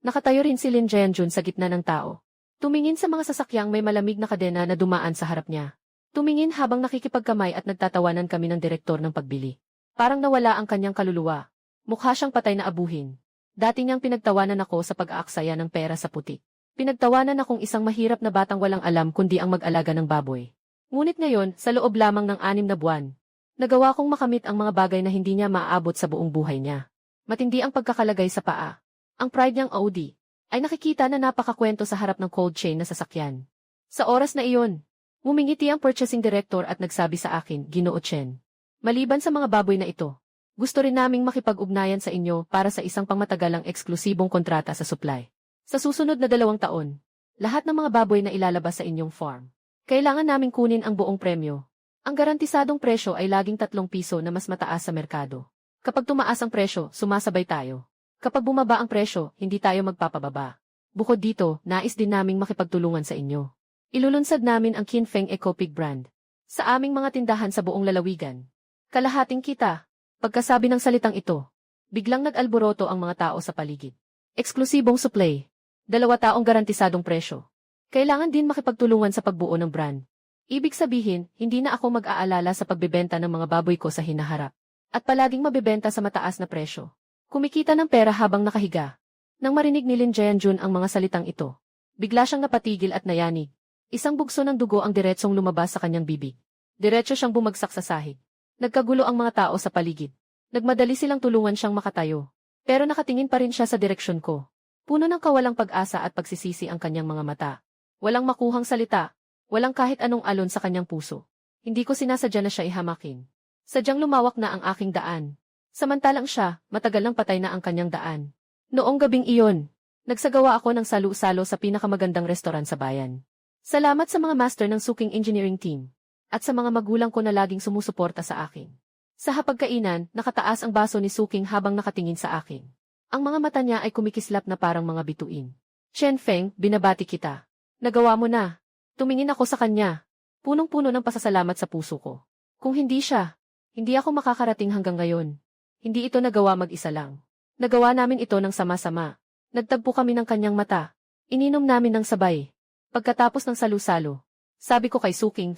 Nakatayo rin si Lin Jianjun sa gitna ng tao. Tumingin sa mga sasakyang may malamig na kadena na dumaan sa harap niya. Tumingin habang nakikipagkamay at nagtatawanan kami ng direktor ng pagbili. Parang nawala ang kanyang kaluluwa. Mukha siyang patay na abuhin. Dati niyang pinagtawanan ako sa pag-aaksaya ng pera sa putik. Pinagtawanan akong isang mahirap na batang walang alam kundi ang mag-alaga ng baboy. Ngunit ngayon, sa loob lamang ng 6 na buwan, nagawa kong makamit ang mga bagay na hindi niya maaabot sa buong buhay niya. Matindi ang pagkakalagay sa paa. Ang pride niyang Audi ay nakikita na napakakwento sa harap ng cold chain na sasakyan. Sa oras na iyon, ngumingiti ang purchasing director at nagsabi sa akin, Ginoo Chen. Maliban sa mga baboy na ito, gusto rin naming makipag-ugnayan sa inyo para sa isang pangmatagalang eksklusibong kontrata sa supply. Sa susunod na 2 taon, lahat ng mga baboy na ilalabas sa inyong farm, kailangan naming kunin ang buong premyo. Ang garantisadong presyo ay laging 3 piso na mas mataas sa merkado. Kapag tumaas ang presyo, sumasabay tayo. Kapag bumaba ang presyo, hindi tayo magpapababa. Bukod dito, nais din naming makipagtulungan sa inyo. Ilulunsad namin ang Qinfeng Ecopig brand sa aming mga tindahan sa buong lalawigan. Kalahating kita. Pagkasabi ng salitang ito, biglang nag-alboroto ang mga tao sa paligid. Eksklusibong supply. 2 taong garantisadong presyo. Kailangan din makipagtulungan sa pagbuo ng brand. Ibig sabihin, hindi na ako mag-aalala sa pagbebenta ng mga baboy ko sa hinaharap. At palaging mabebenta sa mataas na presyo. Kumikita ng pera habang nakahiga. Nang marinig ni Lin Jianjun ang mga salitang ito, bigla siyang napatigil at nayanig. Isang bugso ng dugo ang diretsong lumabas sa kanyang bibig. Diretso siyang bumagsak sa sahig. Nagkagulo ang mga tao sa paligid. Nagmadali silang tulungan siyang makatayo. Pero nakatingin pa rin siya sa direksyon ko. Puno ng kawalang pag-asa at pagsisisi ang kanyang mga mata. Walang makuhang salita. Walang kahit anong alon sa kanyang puso. Hindi ko sinasadya na siya ihamakin. Sadyang lumawak na ang aking daan. Samantalang siya, matagal nang patay na ang kanyang daan. Noong gabing iyon, nagsagawa ako ng salu-salo sa pinakamagandang restoran sa bayan. Salamat sa mga master ng Suking Engineering Team. At sa mga magulang ko na laging sumusuporta sa akin. Sa hapagkainan, nakataas ang baso ni Suking habang nakatingin sa akin. Ang mga mata niya ay kumikislap na parang mga bituin. Chen Feng, binabati kita. Nagawa mo na. Tumingin ako sa kanya. Punong-puno ng pasasalamat sa puso ko. Kung hindi siya, hindi ako makakarating hanggang ngayon. Hindi ito nagawa mag-isa lang. Nagawa namin ito ng sama-sama. Nagtagpo kami ng kanyang mata. Ininom namin ng sabay. Pagkatapos ng salu-salo, sabi ko kay Suking,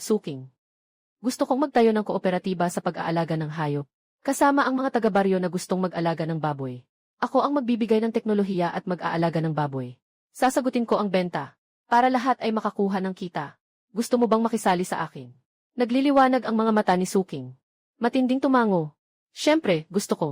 gusto kong magtayo ng kooperatiba sa pag-aalaga ng hayop. Kasama ang mga taga-baryo na gustong mag-alaga ng baboy. Ako ang magbibigay ng teknolohiya at mag-aalaga ng baboy. Sasagutin ko ang benta, para lahat ay makakuha ng kita. Gusto mo bang makisali sa akin? Nagliliwanag ang mga mata ni Suking. Matinding tumango. Siyempre, gusto ko.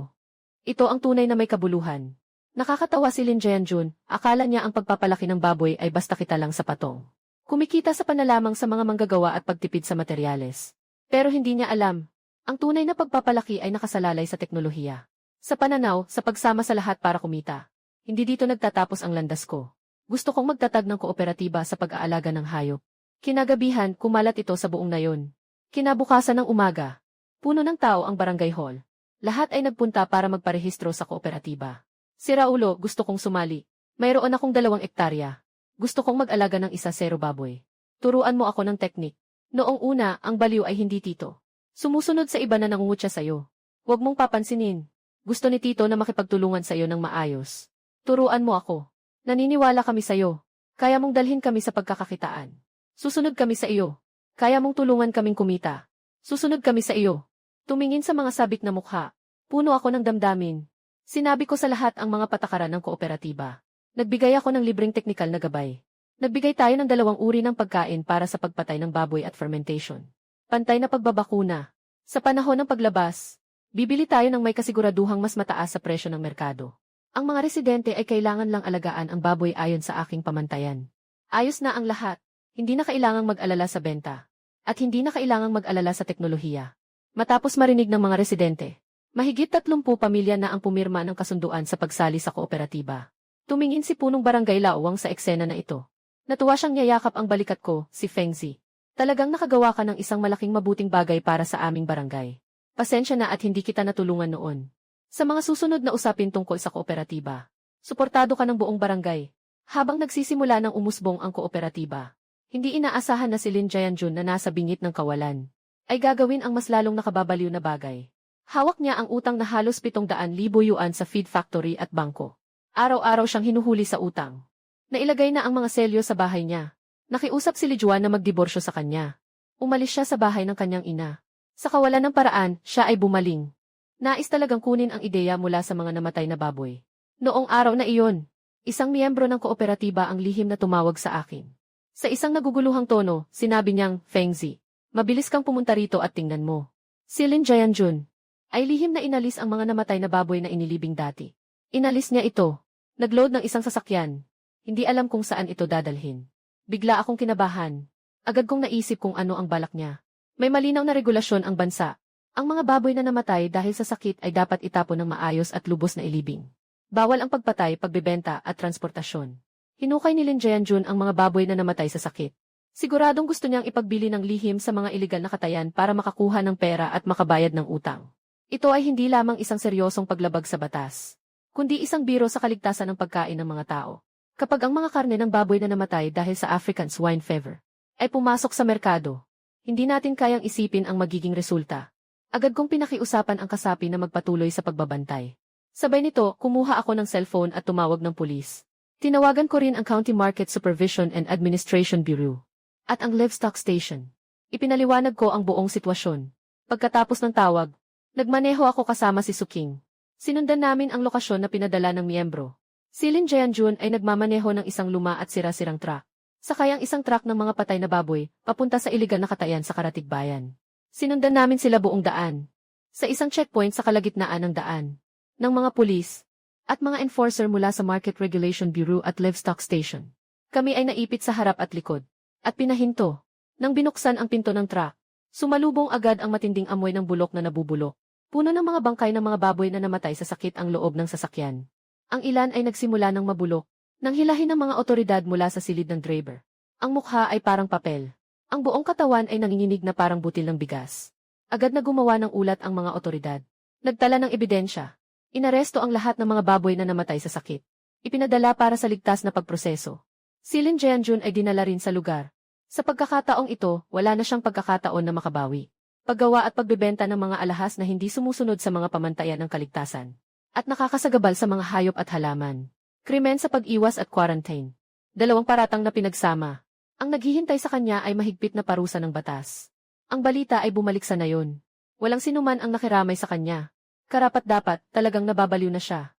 Ito ang tunay na may kabuluhan. Nakakatawa si Lin Jianjun, akala niya ang pagpapalaki ng baboy ay basta kita lang sa patong. Kumikita sa panalamang sa mga manggagawa at pagtipid sa materyales. Pero hindi niya alam, ang tunay na pagpapalaki ay nakasalalay sa teknolohiya. Sa pananaw, sa pagsama sa lahat para kumita. Hindi dito nagtatapos ang landas ko. Gusto kong magtatag ng kooperatiba sa pag-aalaga ng hayop. Kinagabihan, kumalat ito sa buong nayon. Kinabukasan ng umaga, puno ng tao ang barangay hall. Lahat ay nagpunta para magparehistro sa kooperatiba. Si Raulo, gusto kong sumali. Mayroon akong 2 ektarya. Gusto kong mag-alaga ng 1-0 baboy. Turuan mo ako ng teknik. Noong una, ang baliw ay hindi Tito. Sumusunod sa iba na nangungutya sa'yo. Huwag mong papansinin. Gusto ni Tito na makipagtulungan sa'yo ng maayos. Turuan mo ako. Naniniwala kami sa iyo. Kaya mong dalhin kami sa pagkakakitaan. Susunod kami sa iyo. Kaya mong tulungan kaming kumita. Susunod kami sa iyo. Tumingin sa mga sabik na mukha. Puno ako ng damdamin. Sinabi ko sa lahat ang mga patakaran ng kooperatiba. Nagbigay ako ng libreng teknikal na gabay. Nagbigay tayo ng 2 uri ng pagkain para sa pagpatay ng baboy at fermentation. Pantay na pagbabakuna. Sa panahon ng paglabas, bibili tayo ng may kasiguraduhang mas mataas sa presyo ng merkado. Ang mga residente ay kailangan lang alagaan ang baboy ayon sa aking pamantayan. Ayos na ang lahat. Hindi na kailangang mag-alala sa benta. At hindi na kailangang mag-alala sa teknolohiya. Matapos marinig ng mga residente, mahigit 30 pamilya na ang pumirma ng kasunduan sa pagsali sa kooperatiba. Tumingin si punong barangay Lawang sa eksena na ito. Natuwa siyang niyayakap ang balikat ko, si Fengzi. Talagang nakagawa ka ng isang malaking mabuting bagay para sa aming barangay. Pasensya na at hindi kita natulungan noon. Sa mga susunod na usapin tungkol sa kooperatiba, suportado ka ng buong barangay. Habang nagsisimula ng umusbong ang kooperatiba, hindi inaasahan na si Lin Jianjun na nasa bingit ng kawalan ay gagawin ang mas lalong nakababaliw na bagay. Hawak niya ang utang na halos 700,000 yuan sa feed factory at bangko. Araw-araw siyang hinuhuli sa utang. Nailagay na ang mga selyo sa bahay niya. Nakiusap si Li Juan na magdiborsyo sa kanya. Umalis siya sa bahay ng kanyang ina. Sa kawalan ng paraan, siya ay bumaling. Nais talagang kunin ang ideya mula sa mga namatay na baboy. Noong araw na iyon, isang miyembro ng kooperatiba ang lihim na tumawag sa akin. Sa isang naguguluhang tono, sinabi niyang, Fengzi, mabilis kang pumunta rito at tingnan mo. Si Lin Jianjun ay lihim na inalis ang mga namatay na baboy na inilibing dati. Inalis niya ito. Nagload ng isang sasakyan. Hindi alam kung saan ito dadalhin. Bigla akong kinabahan. Agad kong naisip kung ano ang balak niya. May malinaw na regulasyon ang bansa. Ang mga baboy na namatay dahil sa sakit ay dapat itapon ng maayos at lubos na ilibing. Bawal ang pagpatay, pagbebenta at transportasyon. Hinukay ni Lin Jianjun ang mga baboy na namatay sa sakit. Siguradong gusto niyang ipagbili ng lihim sa mga iligal na katayan para makakuha ng pera at makabayad ng utang. Ito ay hindi lamang isang seryosong paglabag sa batas, kundi isang biro sa kaligtasan ng pagkain ng mga tao. Kapag ang mga karne ng baboy na namatay dahil sa African swine fever ay pumasok sa merkado, hindi natin kayang isipin ang magiging resulta. Agad kong pinakiusapan ang kasapi na magpatuloy sa pagbabantay. Sabay nito, kumuha ako ng cellphone at tumawag ng pulis. Tinawagan ko rin ang County Market Supervision and Administration Bureau at ang Livestock Station. Ipinaliwanag ko ang buong sitwasyon. Pagkatapos ng tawag, nagmaneho ako kasama si Suking. Sinundan namin ang lokasyon na pinadala ng miyembro. Si Lin Jianjun ay nagmamaneho ng isang luma at sira-sirang truck. Sakay ang isang truck ng mga patay na baboy, papunta sa iligal na katayan sa Karatigbayan. Sinundan namin sila buong daan. Sa isang checkpoint sa kalagitnaan ng daan, ng mga pulis at mga enforcer mula sa Market Regulation Bureau at Livestock Station. Kami ay naipit sa harap at likod, at pinahinto. Nang binuksan ang pinto ng truck, sumalubong agad ang matinding amoy ng bulok na nabubulok. Puno ng mga bangkay ng mga baboy na namatay sa sakit ang loob ng sasakyan. Ang ilan ay nagsimula ng mabulok, nang hilahin ng mga otoridad mula sa silid ng driver. Ang mukha ay parang papel. Ang buong katawan ay nanginginig na parang butil ng bigas. Agad na gumawa ng ulat ang mga otoridad. Nagtala ng ebidensya. Inaresto ang lahat ng mga baboy na namatay sa sakit. Ipinadala para sa ligtas na pagproseso. Si Lin Jianjun ay dinala rin sa lugar. Sa pagkakataong ito, wala na siyang pagkakataon na makabawi. Paggawa at pagbebenta ng mga alahas na hindi sumusunod sa mga pamantayan ng kaligtasan. At nakakasagabal sa mga hayop at halaman. Krimen sa pag-iwas at quarantine. 2 paratang na pinagsama. Ang naghihintay sa kanya ay mahigpit na parusa ng batas. Ang balita ay bumalik sa nayon. Walang sinuman ang nakiramay sa kanya. Karapat-dapat, talagang nababaliw na siya.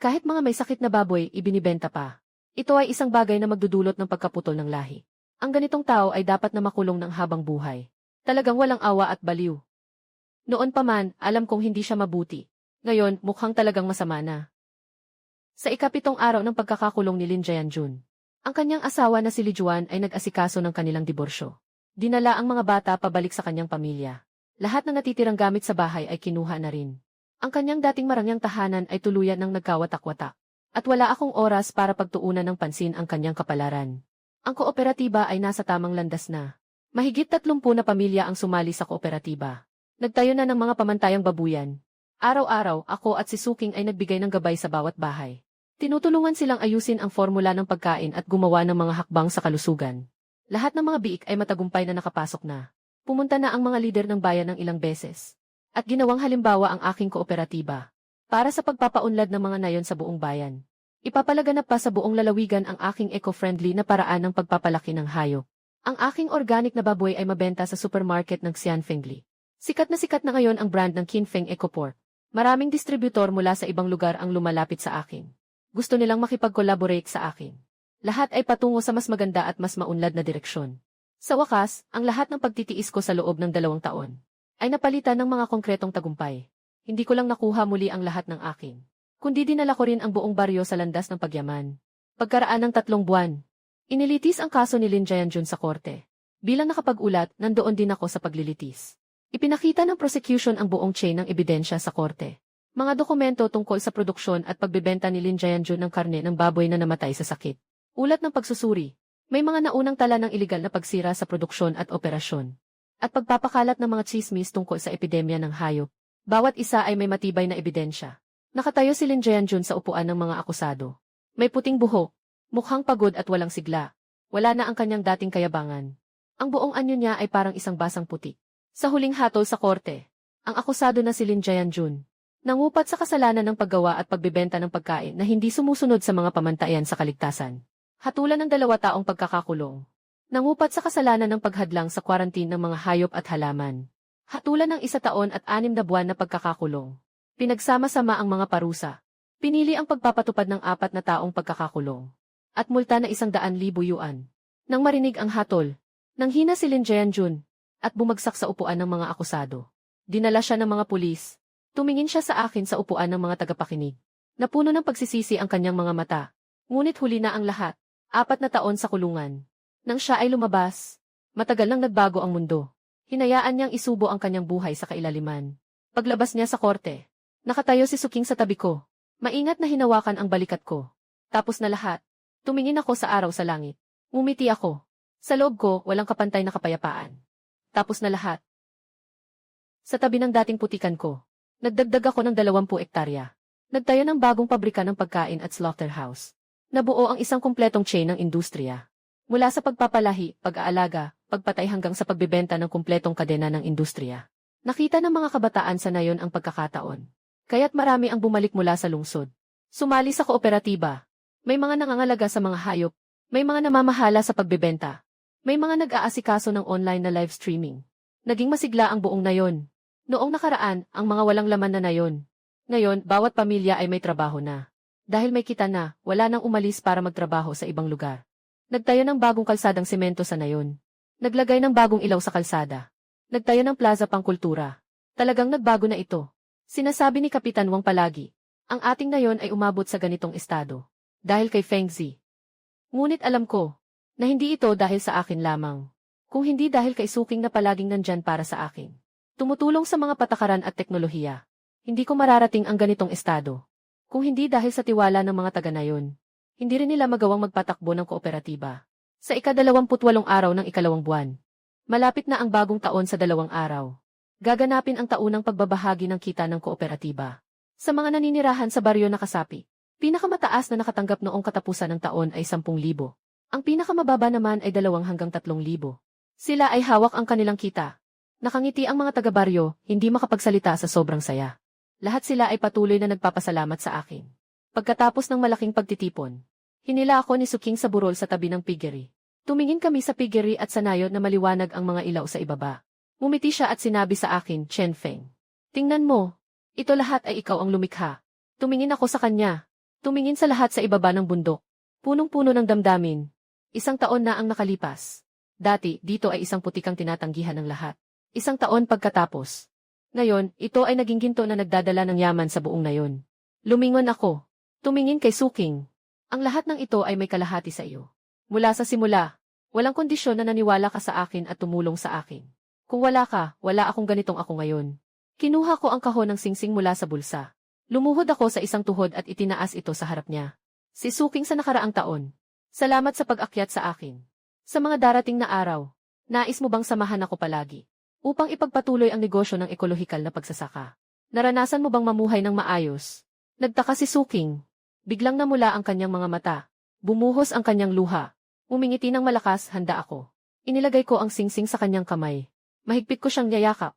Kahit mga may sakit na baboy, ibinibenta pa. Ito ay isang bagay na magdudulot ng pagkaputol ng lahi. Ang ganitong tao ay dapat na makulong ng habang buhay. Talagang walang awa at baliw. Noon pa man, alam kong hindi siya mabuti. Ngayon, mukhang talagang masama na. Sa ika-7 araw ng pagkakakulong ni Lin Jianjun, ang kanyang asawa na si Li Juan ay nag-asikaso ng kanilang diborsyo. Dinala ang mga bata pabalik sa kanyang pamilya. Lahat ng natitirang gamit sa bahay ay kinuha na rin. Ang kanyang dating marangyang tahanan ay tuluyan ng nagkawatak-watak. At wala akong oras para pagtuunan ng pansin ang kanyang kapalaran. Ang kooperatiba ay nasa tamang landas na. Mahigit 30 na pamilya ang sumali sa kooperatiba. Nagtayo na ng mga pamantayang babuyan. Araw-araw, ako at si Suking ay nagbigay ng gabay sa bawat bahay. Tinutulungan silang ayusin ang formula ng pagkain at gumawa ng mga hakbang sa kalusugan. Lahat ng mga biik ay matagumpay na nakapasok na. Pumunta na ang mga lider ng bayan ng ilang beses. At ginawang halimbawa ang aking kooperatiba para sa pagpapaunlad ng mga nayon sa buong bayan. Ipapalaganap pa sa buong lalawigan ang aking eco-friendly na paraan ng pagpapalaki ng hayop. Ang aking organic na baboy ay mabenta sa supermarket ng Xianfengli. Sikat na ngayon ang brand ng Qinfeng Ecopork. Maraming distributor mula sa ibang lugar ang lumalapit sa akin. Gusto nilang makipag-collaborate sa akin. Lahat ay patungo sa mas maganda at mas maunlad na direksyon. Sa wakas, ang lahat ng pagtitiis ko sa loob ng 2 taon ay napalitan ng mga konkretong tagumpay. Hindi ko lang nakuha muli ang lahat ng akin, kundi dinala ko rin ang buong baryo sa landas ng pagyaman. Pagkaraan ng 3 buwan, inilitis ang kaso ni Lin Jianjun sa korte. Bilang nakapag-ulat, nandoon din ako sa paglilitis. Ipinakita ng prosecution ang buong chain ng ebidensya sa korte. Mga dokumento tungkol sa produksyon at pagbebenta ni Lin Jianjun ng karne ng baboy na namatay sa sakit. Ulat ng pagsusuri. May mga naunang tala ng iligal na pagsira sa produksyon at operasyon. At pagpapakalat ng mga chismis tungkol sa epidemya ng hayop. Bawat isa ay may matibay na ebidensya. Nakatayo si Lin Jianjun sa upuan ng mga akusado. May puting buhok, mukhang pagod at walang sigla. Wala na ang kanyang dating kayabangan. Ang buong anyo niya ay parang isang basang puti. Sa huling hatol sa korte, ang akusado na si Lin Jianjun nangupat sa kasalanan ng paggawa at pagbebenta ng pagkain na hindi sumusunod sa mga pamantayan sa kaligtasan. Hatulan ng 2 taong pagkakakulong. Nangupat sa kasalanan ng paghadlang sa quarantine ng mga hayop at halaman. Hatulan ng 1 taon at 6 na buwan na pagkakakulong. Pinagsama-sama ang mga parusa. Pinili ang pagpapatupad ng 4 na taong pagkakakulong. At multa na 100,000 yuan. Nang marinig ang hatol, nanghina si Lin Jianjun at bumagsak sa upuan ng mga akusado. Dinala siya ng mga pulis. Tumingin siya sa akin sa upuan ng mga tagapakinig. Napuno ng pagsisisi ang kanyang mga mata. Ngunit huli na ang lahat. 4 na taon sa kulungan. Nang siya ay lumabas, matagal nang nagbago ang mundo. Hinayaan niyang isubo ang kanyang buhay sa kailaliman. Paglabas niya sa korte, nakatayo si Suking sa tabi ko. Maingat na hinawakan ang balikat ko. Tapos na lahat. Tumingin ako sa araw sa langit. Ngumiti ako. Sa loob ko, walang kapantay na kapayapaan. Tapos na lahat. Sa tabi ng dating putikan ko, nagdagdag ako ng 20 hektarya. Nagtayo ng bagong pabrika ng pagkain at slaughterhouse. Nabuo ang isang kumpletong chain ng industriya. Mula sa pagpapalahi, pag-aalaga, pagpatay hanggang sa pagbebenta ng kumpletong kadena ng industriya. Nakita ng mga kabataan sa nayon ang pagkakataon. Kaya't marami ang bumalik mula sa lungsod. Sumali sa kooperatiba. May mga nangangalaga sa mga hayop. May mga namamahala sa pagbebenta. May mga nag-aasikaso ng online na live streaming. Naging masigla ang buong nayon. Noong nakaraan, ang mga walang laman na nayon. Ngayon, bawat pamilya ay may trabaho na. Dahil may kita na, wala nang umalis para magtrabaho sa ibang lugar. Nagtayo ng bagong kalsadang semento sa nayon. Naglagay ng bagong ilaw sa kalsada. Nagtayo ng plaza pangkultura. Talagang nagbago na ito. Sinasabi ni Kapitan Wang palagi, ang ating nayon ay umabot sa ganitong estado. Dahil kay Feng Zi. Ngunit alam ko, na hindi ito dahil sa akin lamang. Kung hindi dahil kay Suking na palaging nandyan para sa akin. Tumutulong sa mga patakaran at teknolohiya. Hindi ko mararating ang ganitong estado. Kung hindi dahil sa tiwala ng mga taga nayon. Hindi rin nila magawang magpatakbo ng kooperatiba. Sa ika-28 araw ng 2 buwan. Malapit na ang bagong taon sa 2 araw. Gaganapin ang taunang pagbabahagi ng kita ng kooperatiba. Sa mga naninirahan sa baryo na kasapi, pinakamataas na nakatanggap noong katapusan ng taon ay 10,000. Ang pinakamababa naman ay 2 hanggang 3,000. Sila ay hawak ang kanilang kita. Nakangiti ang mga taga-baryo, hindi makapagsalita sa sobrang saya. Lahat sila ay patuloy na nagpapasalamat sa akin. Pagkatapos ng malaking pagtitipon, hinila ako ni Suking sa burol sa tabi ng piggery. Tumingin kami sa piggery at sanayon na maliwanag ang mga ilaw sa ibaba. Ngumiti siya at sinabi sa akin, Chen Feng. Tingnan mo, ito lahat ay ikaw ang lumikha. Tumingin ako sa kanya. Tumingin sa lahat sa ibaba ng bundok. Punong-puno ng damdamin. 1 taon na ang nakalipas. Dati, dito ay isang putikang tinatanggihan ng lahat. 1 taon pagkatapos. Ngayon, ito ay naging ginto na nagdadala ng yaman sa buong nayon. Lumingon ako. Tumingin kay Suking. Ang lahat ng ito ay may kalahati sa iyo. Mula sa simula, walang kondisyon na naniwala ka sa akin at tumulong sa akin. Kung wala ka, wala akong ganitong ako ngayon. Kinuha ko ang kahon ng singsing mula sa bulsa. Lumuhod ako sa isang tuhod at itinaas ito sa harap niya. Si Suking sa nakaraang taon. Salamat sa pag-akyat sa akin. Sa mga darating na araw, nais mo bang samahan ako palagi? Upang ipagpatuloy ang negosyo ng ekolohikal na pagsasaka. Naranasan mo bang mamuhay ng maayos? Nagtaka si Suking. Biglang namula ang kanyang mga mata. Bumuhos ang kanyang luha. Umingiti ng malakas, handa ako. Inilagay ko ang singsing sa kanyang kamay. Mahigpit ko siyang niyayakap.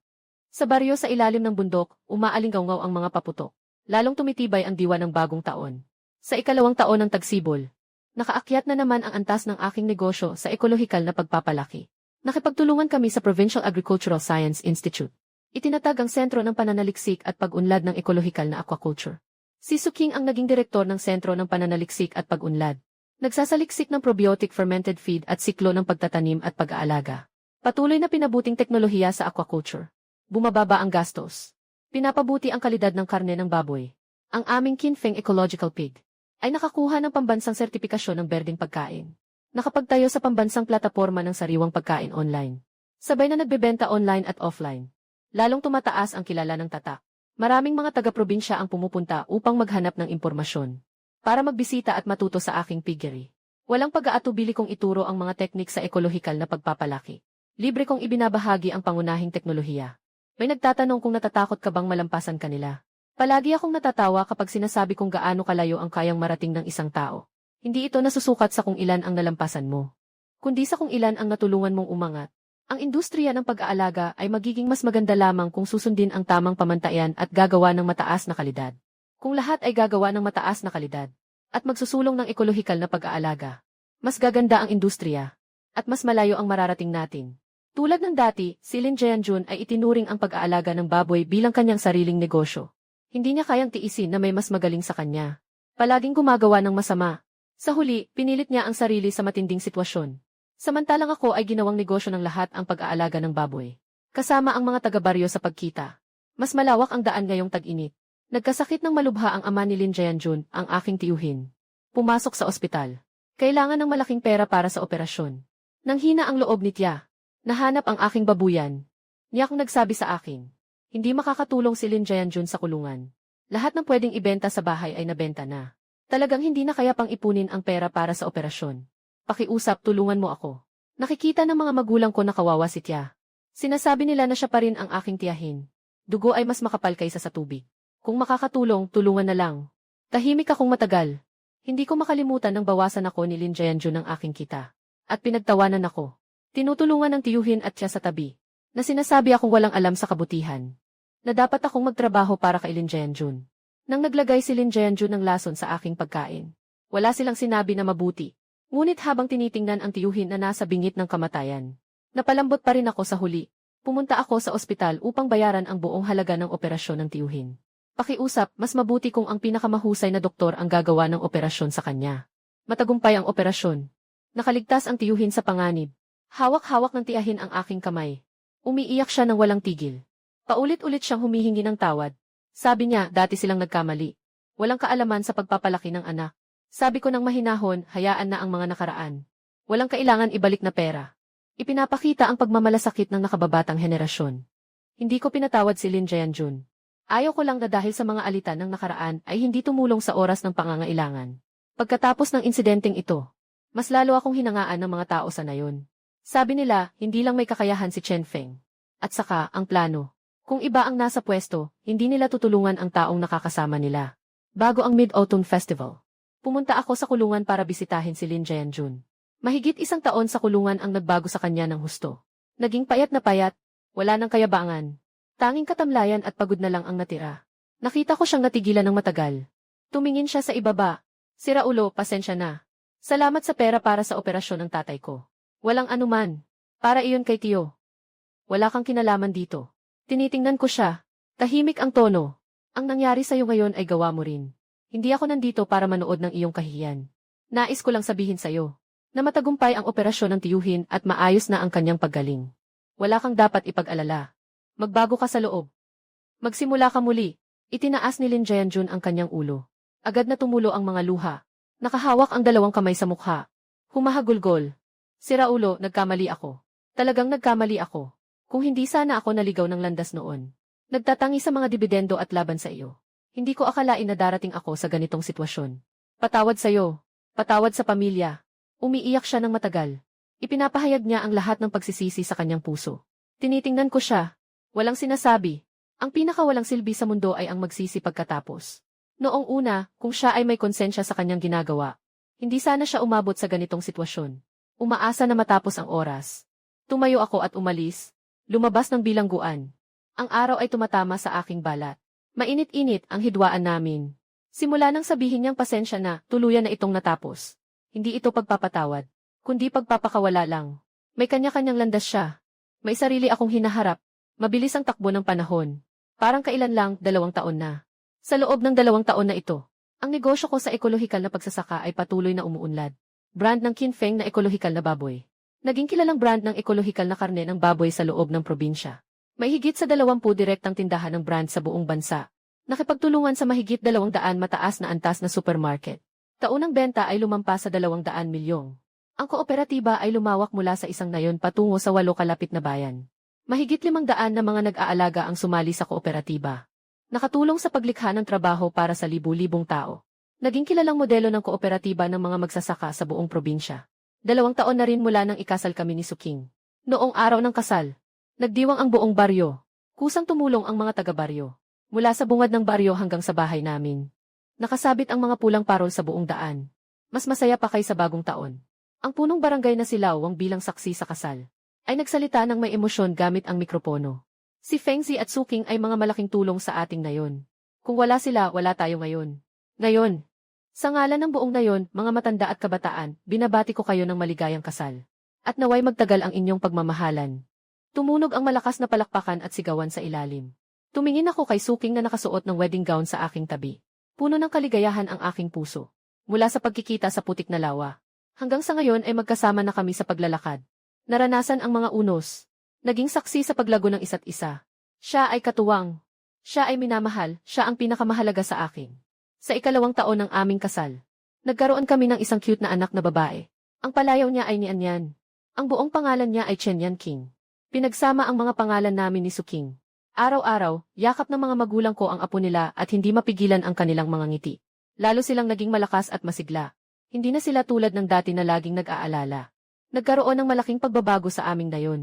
Sa baryo sa ilalim ng bundok, umaalingaw-ngaw ang mga paputok. Lalong tumitibay ang diwa ng bagong taon. Sa ikalawang taon ng tagsibol, nakaakyat na naman ang antas ng aking negosyo sa ekolohikal na pagpapalaki. Nakipagtulungan kami sa Provincial Agricultural Science Institute. Itinatag ang sentro ng pananaliksik at pag-unlad ng ekolohikal na aquaculture. Si Suking ang naging direktor ng sentro ng pananaliksik at pag-unlad. Nagsasaliksik ng probiotic fermented feed at siklo ng pagtatanim at pag-aalaga. Patuloy na pinabuting teknolohiya sa aquaculture. Bumababa ang gastos. Pinapabuti ang kalidad ng karne ng baboy. Ang aming Kinfeng Ecological Pig ay nakakuha ng pambansang sertipikasyon ng berdeng pagkain. Nakapagtayo sa pambansang plataporma ng sariwang pagkain online. Sabay na nagbebenta online at offline. Lalong tumataas ang kilala ng tatak. Maraming mga taga-probinsya ang pumupunta upang maghanap ng impormasyon. Para magbisita at matuto sa aking piggery. Walang pag-aatubili kong ituro ang mga teknik sa ekolohikal na pagpapalaki. Libre kong ibinabahagi ang pangunahing teknolohiya. May nagtatanong kung natatakot ka bang malampasan kanila. Palagi akong natatawa kapag sinasabi kong gaano kalayo ang kayang marating ng isang tao. Hindi ito nasusukat sa kung ilan ang nalampasan mo, kundi sa kung ilan ang natulungan mong umangat. Ang industriya ng pag-aalaga ay magiging mas maganda lamang kung susundin ang tamang pamantayan at gagawa ng mataas na kalidad. Kung lahat ay gagawa ng mataas na kalidad at magsusulong ng ekolohikal na pag-aalaga, mas gaganda ang industriya at mas malayo ang mararating natin. Tulad ng dati, si Lin Jianjun ay itinuring ang pag-aalaga ng baboy bilang kanyang sariling negosyo. Hindi niya kayang tiisin na may mas magaling sa kanya. Palaging gumagawa ng masama. Sa huli, pinilit niya ang sarili sa matinding sitwasyon. Samantalang ako ay ginawang negosyo ng lahat ang pag-aalaga ng baboy. Kasama ang mga taga-baryo sa pagkita. Mas malawak ang daan ngayong tag-init. Nagkasakit ng malubha ang ama ni Lin Jianjun, ang aking tiyuhin. Pumasok sa ospital. Kailangan ng malaking pera para sa operasyon. Nanghina ang loob ni Tia. Nahanap ang aking babuyan. Niyakong nagsabi sa akin. Hindi makakatulong si Lin Jianjun sa kulungan. Lahat ng pwedeng ibenta sa bahay ay nabenta na. Talagang hindi na kaya pang ipunin ang pera para sa operasyon. Pakiusap, tulungan mo ako. Nakikita ng mga magulang ko na kawawa si Tia. Sinasabi nila na siya pa rin ang aking tiyahin. Dugo ay mas makapal kaysa sa tubig. Kung makakatulong, tulungan na lang. Tahimik akong matagal. Hindi ko makalimutan nang bawasan ako ni Lin Jianjun ng aking kita. At pinagtawanan ako. Tinutulungan ng tiyuhin at Tia sa tabi. Na sinasabi akong walang alam sa kabutihan. Na dapat akong magtrabaho para kay Lin Jianjun. Nang naglagay si Lin Jianjun ng lason sa aking pagkain, wala silang sinabi na mabuti. Ngunit habang tinitingnan ang tiyuhin na nasa bingit ng kamatayan, napalambot pa rin ako sa huli. Pumunta ako sa ospital upang bayaran ang buong halaga ng operasyon ng tiyuhin. Pakiusap, mas mabuti kung ang pinakamahusay na doktor ang gagawa ng operasyon sa kanya. Matagumpay ang operasyon. Nakaligtas ang tiyuhin sa panganib. Hawak-hawak ng tiyahin ang aking kamay. Umiiyak siya ng walang tigil. Paulit-ulit siyang humihingi ng tawad. Sabi niya, dati silang nagkamali. Walang kaalaman sa pagpapalaki ng anak. Sabi ko ng mahinahon, hayaan na ang mga nakaraan. Walang kailangan ibalik na pera. Ipinapakita ang pagmamalasakit ng nakababatang henerasyon. Hindi ko pinatawad si Lin Jianjun. Ayaw ko lang na dahil sa mga alitan ng nakaraan ay hindi tumulong sa oras ng pangangailangan. Pagkatapos ng insidenteng ito, mas lalo akong hinangaan ng mga tao sa nayon. Sabi nila, hindi lang may kakayahan si Chen Feng. At saka, ang plano. Kung iba ang nasa pwesto, hindi nila tutulungan ang taong nakakasama nila. Bago ang Mid-Autumn Festival, pumunta ako sa kulungan para bisitahin si Lin Jianjun. Mahigit 1 taon sa kulungan ang nagbago sa kanya ng husto. Naging payat na payat, wala ng kayabangan. Tanging katamlayan at pagod na lang ang natira. Nakita ko siyang natigilan ng matagal. Tumingin siya sa ibaba. Sira ulo, pasensya na. Salamat sa pera para sa operasyon ng tatay ko. Walang anuman. Para iyon kay Tiyo. Wala kang kinalaman dito. Tinitingnan ko siya. Tahimik ang tono. Ang nangyari sa'yo ngayon ay gawa mo rin. Hindi ako nandito para manood ng iyong kahihiyan. Nais ko lang sabihin sa'yo na matagumpay ang operasyon ng tiyuhin at maayos na ang kanyang paggaling. Wala kang dapat ipag-alala. Magbago ka sa loob. Magsimula ka muli. Itinaas ni Lin Jianjun ang kanyang ulo. Agad na tumulo ang mga luha. Nakahawak ang 2 kamay sa mukha. Humahagulgol. Sira ulo, nagkamali ako. Talagang nagkamali ako. Kung hindi sana ako naligaw ng landas noon. Nagtatangi sa mga dibidendo at laban sa iyo. Hindi ko akalain na darating ako sa ganitong sitwasyon. Patawad sa'yo. Patawad sa pamilya. Umiiyak siya ng matagal. Ipinapahayag niya ang lahat ng pagsisisi sa kanyang puso. Tinitingnan ko siya. Walang sinasabi. Ang pinakawalang silbi sa mundo ay ang magsisi pagkatapos. Noong una, kung siya ay may konsensya sa kanyang ginagawa, hindi sana siya umabot sa ganitong sitwasyon. Umaasa na matapos ang oras. Tumayo ako at umalis. Lumabas ng bilangguan. Ang araw ay tumatama sa aking balat. Mainit-init ang hidwaan namin. Simula nang sabihin niyang pasensya na, tuluyan na itong natapos. Hindi ito pagpapatawad, kundi pagpapakawala lang. May kanya-kanyang landas siya. May sarili akong hinaharap. Mabilis ang takbo ng panahon. Parang kailan lang, 2 taon na. Sa loob ng 2 taon na ito, ang negosyo ko sa ekolohikal na pagsasaka ay patuloy na umuunlad. Brand ng Kinfeng na ekolohikal na baboy. Naging kilalang brand ng ekolohikal na karne ng baboy sa loob ng probinsya. May higit sa 20 direktang tindahan ng brand sa buong bansa. Nakipagtulungan sa mahigit 200 mataas na antas na supermarket. Taunang benta ay lumampas sa 200 milyong. Ang kooperatiba ay lumawak mula sa isang nayon patungo sa 8 kalapit na bayan. Mahigit 500 na mga nag-aalaga ang sumali sa kooperatiba. Nakatulong sa paglikha ng trabaho para sa libu-libong tao. Naging kilalang modelo ng kooperatiba ng mga magsasaka sa buong probinsya. 2 taon na rin mula nang ikasal kami ni Suking. Noong araw ng kasal, nagdiwang ang buong baryo. Kusang tumulong ang mga taga-baryo. Mula sa bungad ng baryo hanggang sa bahay namin. Nakasabit ang mga pulang parol sa buong daan. Mas masaya pa kaysa bagong taon. Ang punong barangay na si Lawang bilang saksi sa kasal ay nagsalita ng may emosyon gamit ang mikropono. Si Fengzi at Suking ay mga malaking tulong sa ating nayon. Kung wala sila, wala tayo ngayon. Ngayon, sa ngalan ng buong nayon, mga matanda at kabataan, binabati ko kayo ng maligayang kasal. At naway magtagal ang inyong pagmamahalan. Tumunog ang malakas na palakpakan at sigawan sa ilalim. Tumingin ako kay Suking na nakasuot ng wedding gown sa aking tabi. Puno ng kaligayahan ang aking puso. Mula sa pagkikita sa putik na lawa. Hanggang sa ngayon ay magkasama na kami sa paglalakad. Naranasan ang mga unos. Naging saksi sa paglago ng isa't isa. Siya ay katuwang. Siya ay minamahal, siya ang pinakamahalaga sa akin. Sa 2 taon ng aming kasal, nagkaroon kami ng isang cute na anak na babae. Ang palayaw niya ay ni Anyan. Ang buong pangalan niya ay Chen Yan King. Pinagsama ang mga pangalan namin ni Suking. Araw-araw, yakap ng mga magulang ko ang apo nila at hindi mapigilan ang kanilang mga ngiti. Lalo silang naging malakas at masigla. Hindi na sila tulad ng dati na laging nag-aalala. Nagkaroon ng malaking pagbabago sa aming nayon.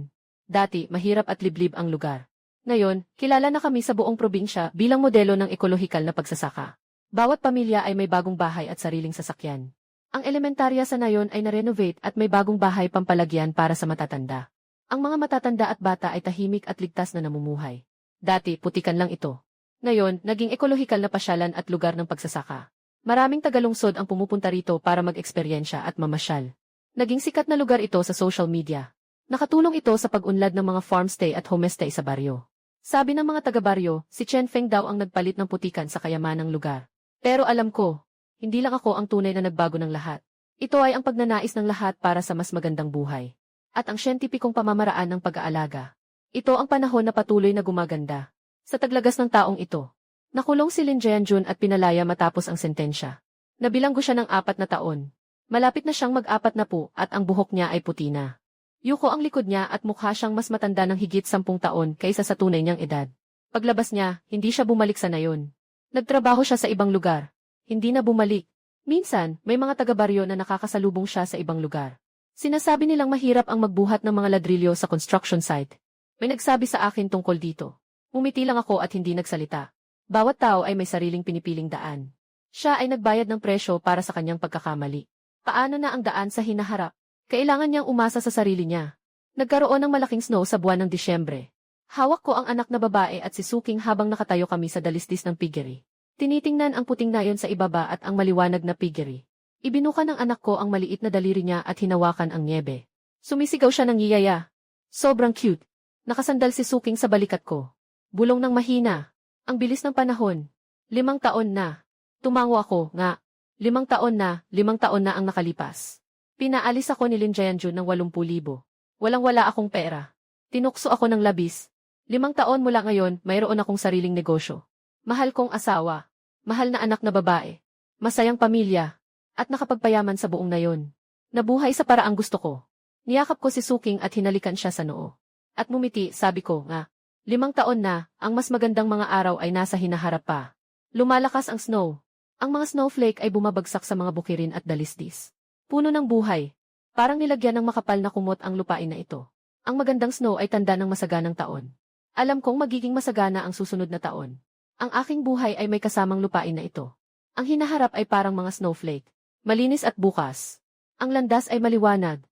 Dati, mahirap at liblib ang lugar. Ngayon, kilala na kami sa buong probinsya bilang modelo ng ekolohikal na pagsasaka. Bawat pamilya ay may bagong bahay at sariling sasakyan. Ang elementarya sa nayon ay na-renovate at may bagong bahay pampalagyan para sa matatanda. Ang mga matatanda at bata ay tahimik at ligtas na namumuhay. Dati, putikan lang ito. Ngayon, naging ekolohikal na pasyalan at lugar ng pagsasaka. Maraming tagalungsod ang pumupunta rito para mag-eksperyensya at mamasyal. Naging sikat na lugar ito sa social media. Nakatulong ito sa pag-unlad ng mga farmstay at homestay sa baryo. Sabi ng mga taga-baryo, si Chen Feng daw ang nagpalit ng putikan sa kayamanang lugar. Pero alam ko, hindi lang ako ang tunay na nagbago ng lahat. Ito ay ang pagnanais ng lahat para sa mas magandang buhay. At ang siyentipikong pamamaraan ng pag-aalaga. Ito ang panahon na patuloy na gumaganda. Sa taglagas ng taong ito. Nakulong si Lin Jianjun at pinalaya matapos ang sentensya. Nabilanggo siya ng 4 na taon. Malapit na siyang mag-40 at ang buhok niya ay puti na. Yuko ang likod niya at mukha siyang mas matanda ng higit 10 taon kaysa sa tunay niyang edad. Paglabas niya, hindi siya bumalik sa nayon. Nagtrabaho siya sa ibang lugar. Hindi na bumalik. Minsan, may mga taga-baryo na nakakasalubong siya sa ibang lugar. Sinasabi nilang mahirap ang magbuhat ng mga ladrilyo sa construction site. May nagsabi sa akin tungkol dito. Umiti lang ako at hindi nagsalita. Bawat tao ay may sariling pinipiling daan. Siya ay nagbayad ng presyo para sa kanyang pagkakamali. Paano na ang daan sa hinaharap? Kailangan niyang umasa sa sarili niya. Nagkaroon ng malaking snow sa buwan ng Disyembre. Hawak ko ang anak na babae at si Suking habang nakatayo kami sa dalisdis ng piggery. Tinitingnan ang puting nayon sa ibaba at ang maliwanag na piggery. Ibinuka ng anak ko ang maliit na daliri niya at hinawakan ang niebe. Sumisigaw siya ng yiyaya. Sobrang cute. Nakasandal si Suking sa balikat ko. Bulong ng mahina. Ang bilis ng panahon. 5 taon na. Tumango ako, nga. 5 taon na, 5 taon na ang nakalipas. Pinaalis ako ni Lin Jianjun ng 80,000. Walang-wala akong pera. Tinukso ako ng labis. 5 taon mula ngayon, mayroon akong sariling negosyo. Mahal kong asawa. Mahal na anak na babae. Masayang pamilya. At nakapagpayaman sa buong nayon. Nabuhay sa paraang gusto ko. Niyakap ko si Suking at hinalikan siya sa noo. At mumiti, sabi ko, nga. 5 taon na, ang mas magandang mga araw ay nasa hinaharap pa. Lumalakas ang snow. Ang mga snowflake ay bumabagsak sa mga bukirin at dalisdis. Puno ng buhay. Parang nilagyan ng makapal na kumot ang lupain na ito. Ang magandang snow ay tanda ng masaganang taon. Alam kong magiging masagana ang susunod na taon. Ang aking buhay ay may kasamang lupain na ito. Ang hinaharap ay parang mga snowflake. Malinis at bukas. Ang landas ay maliwanag.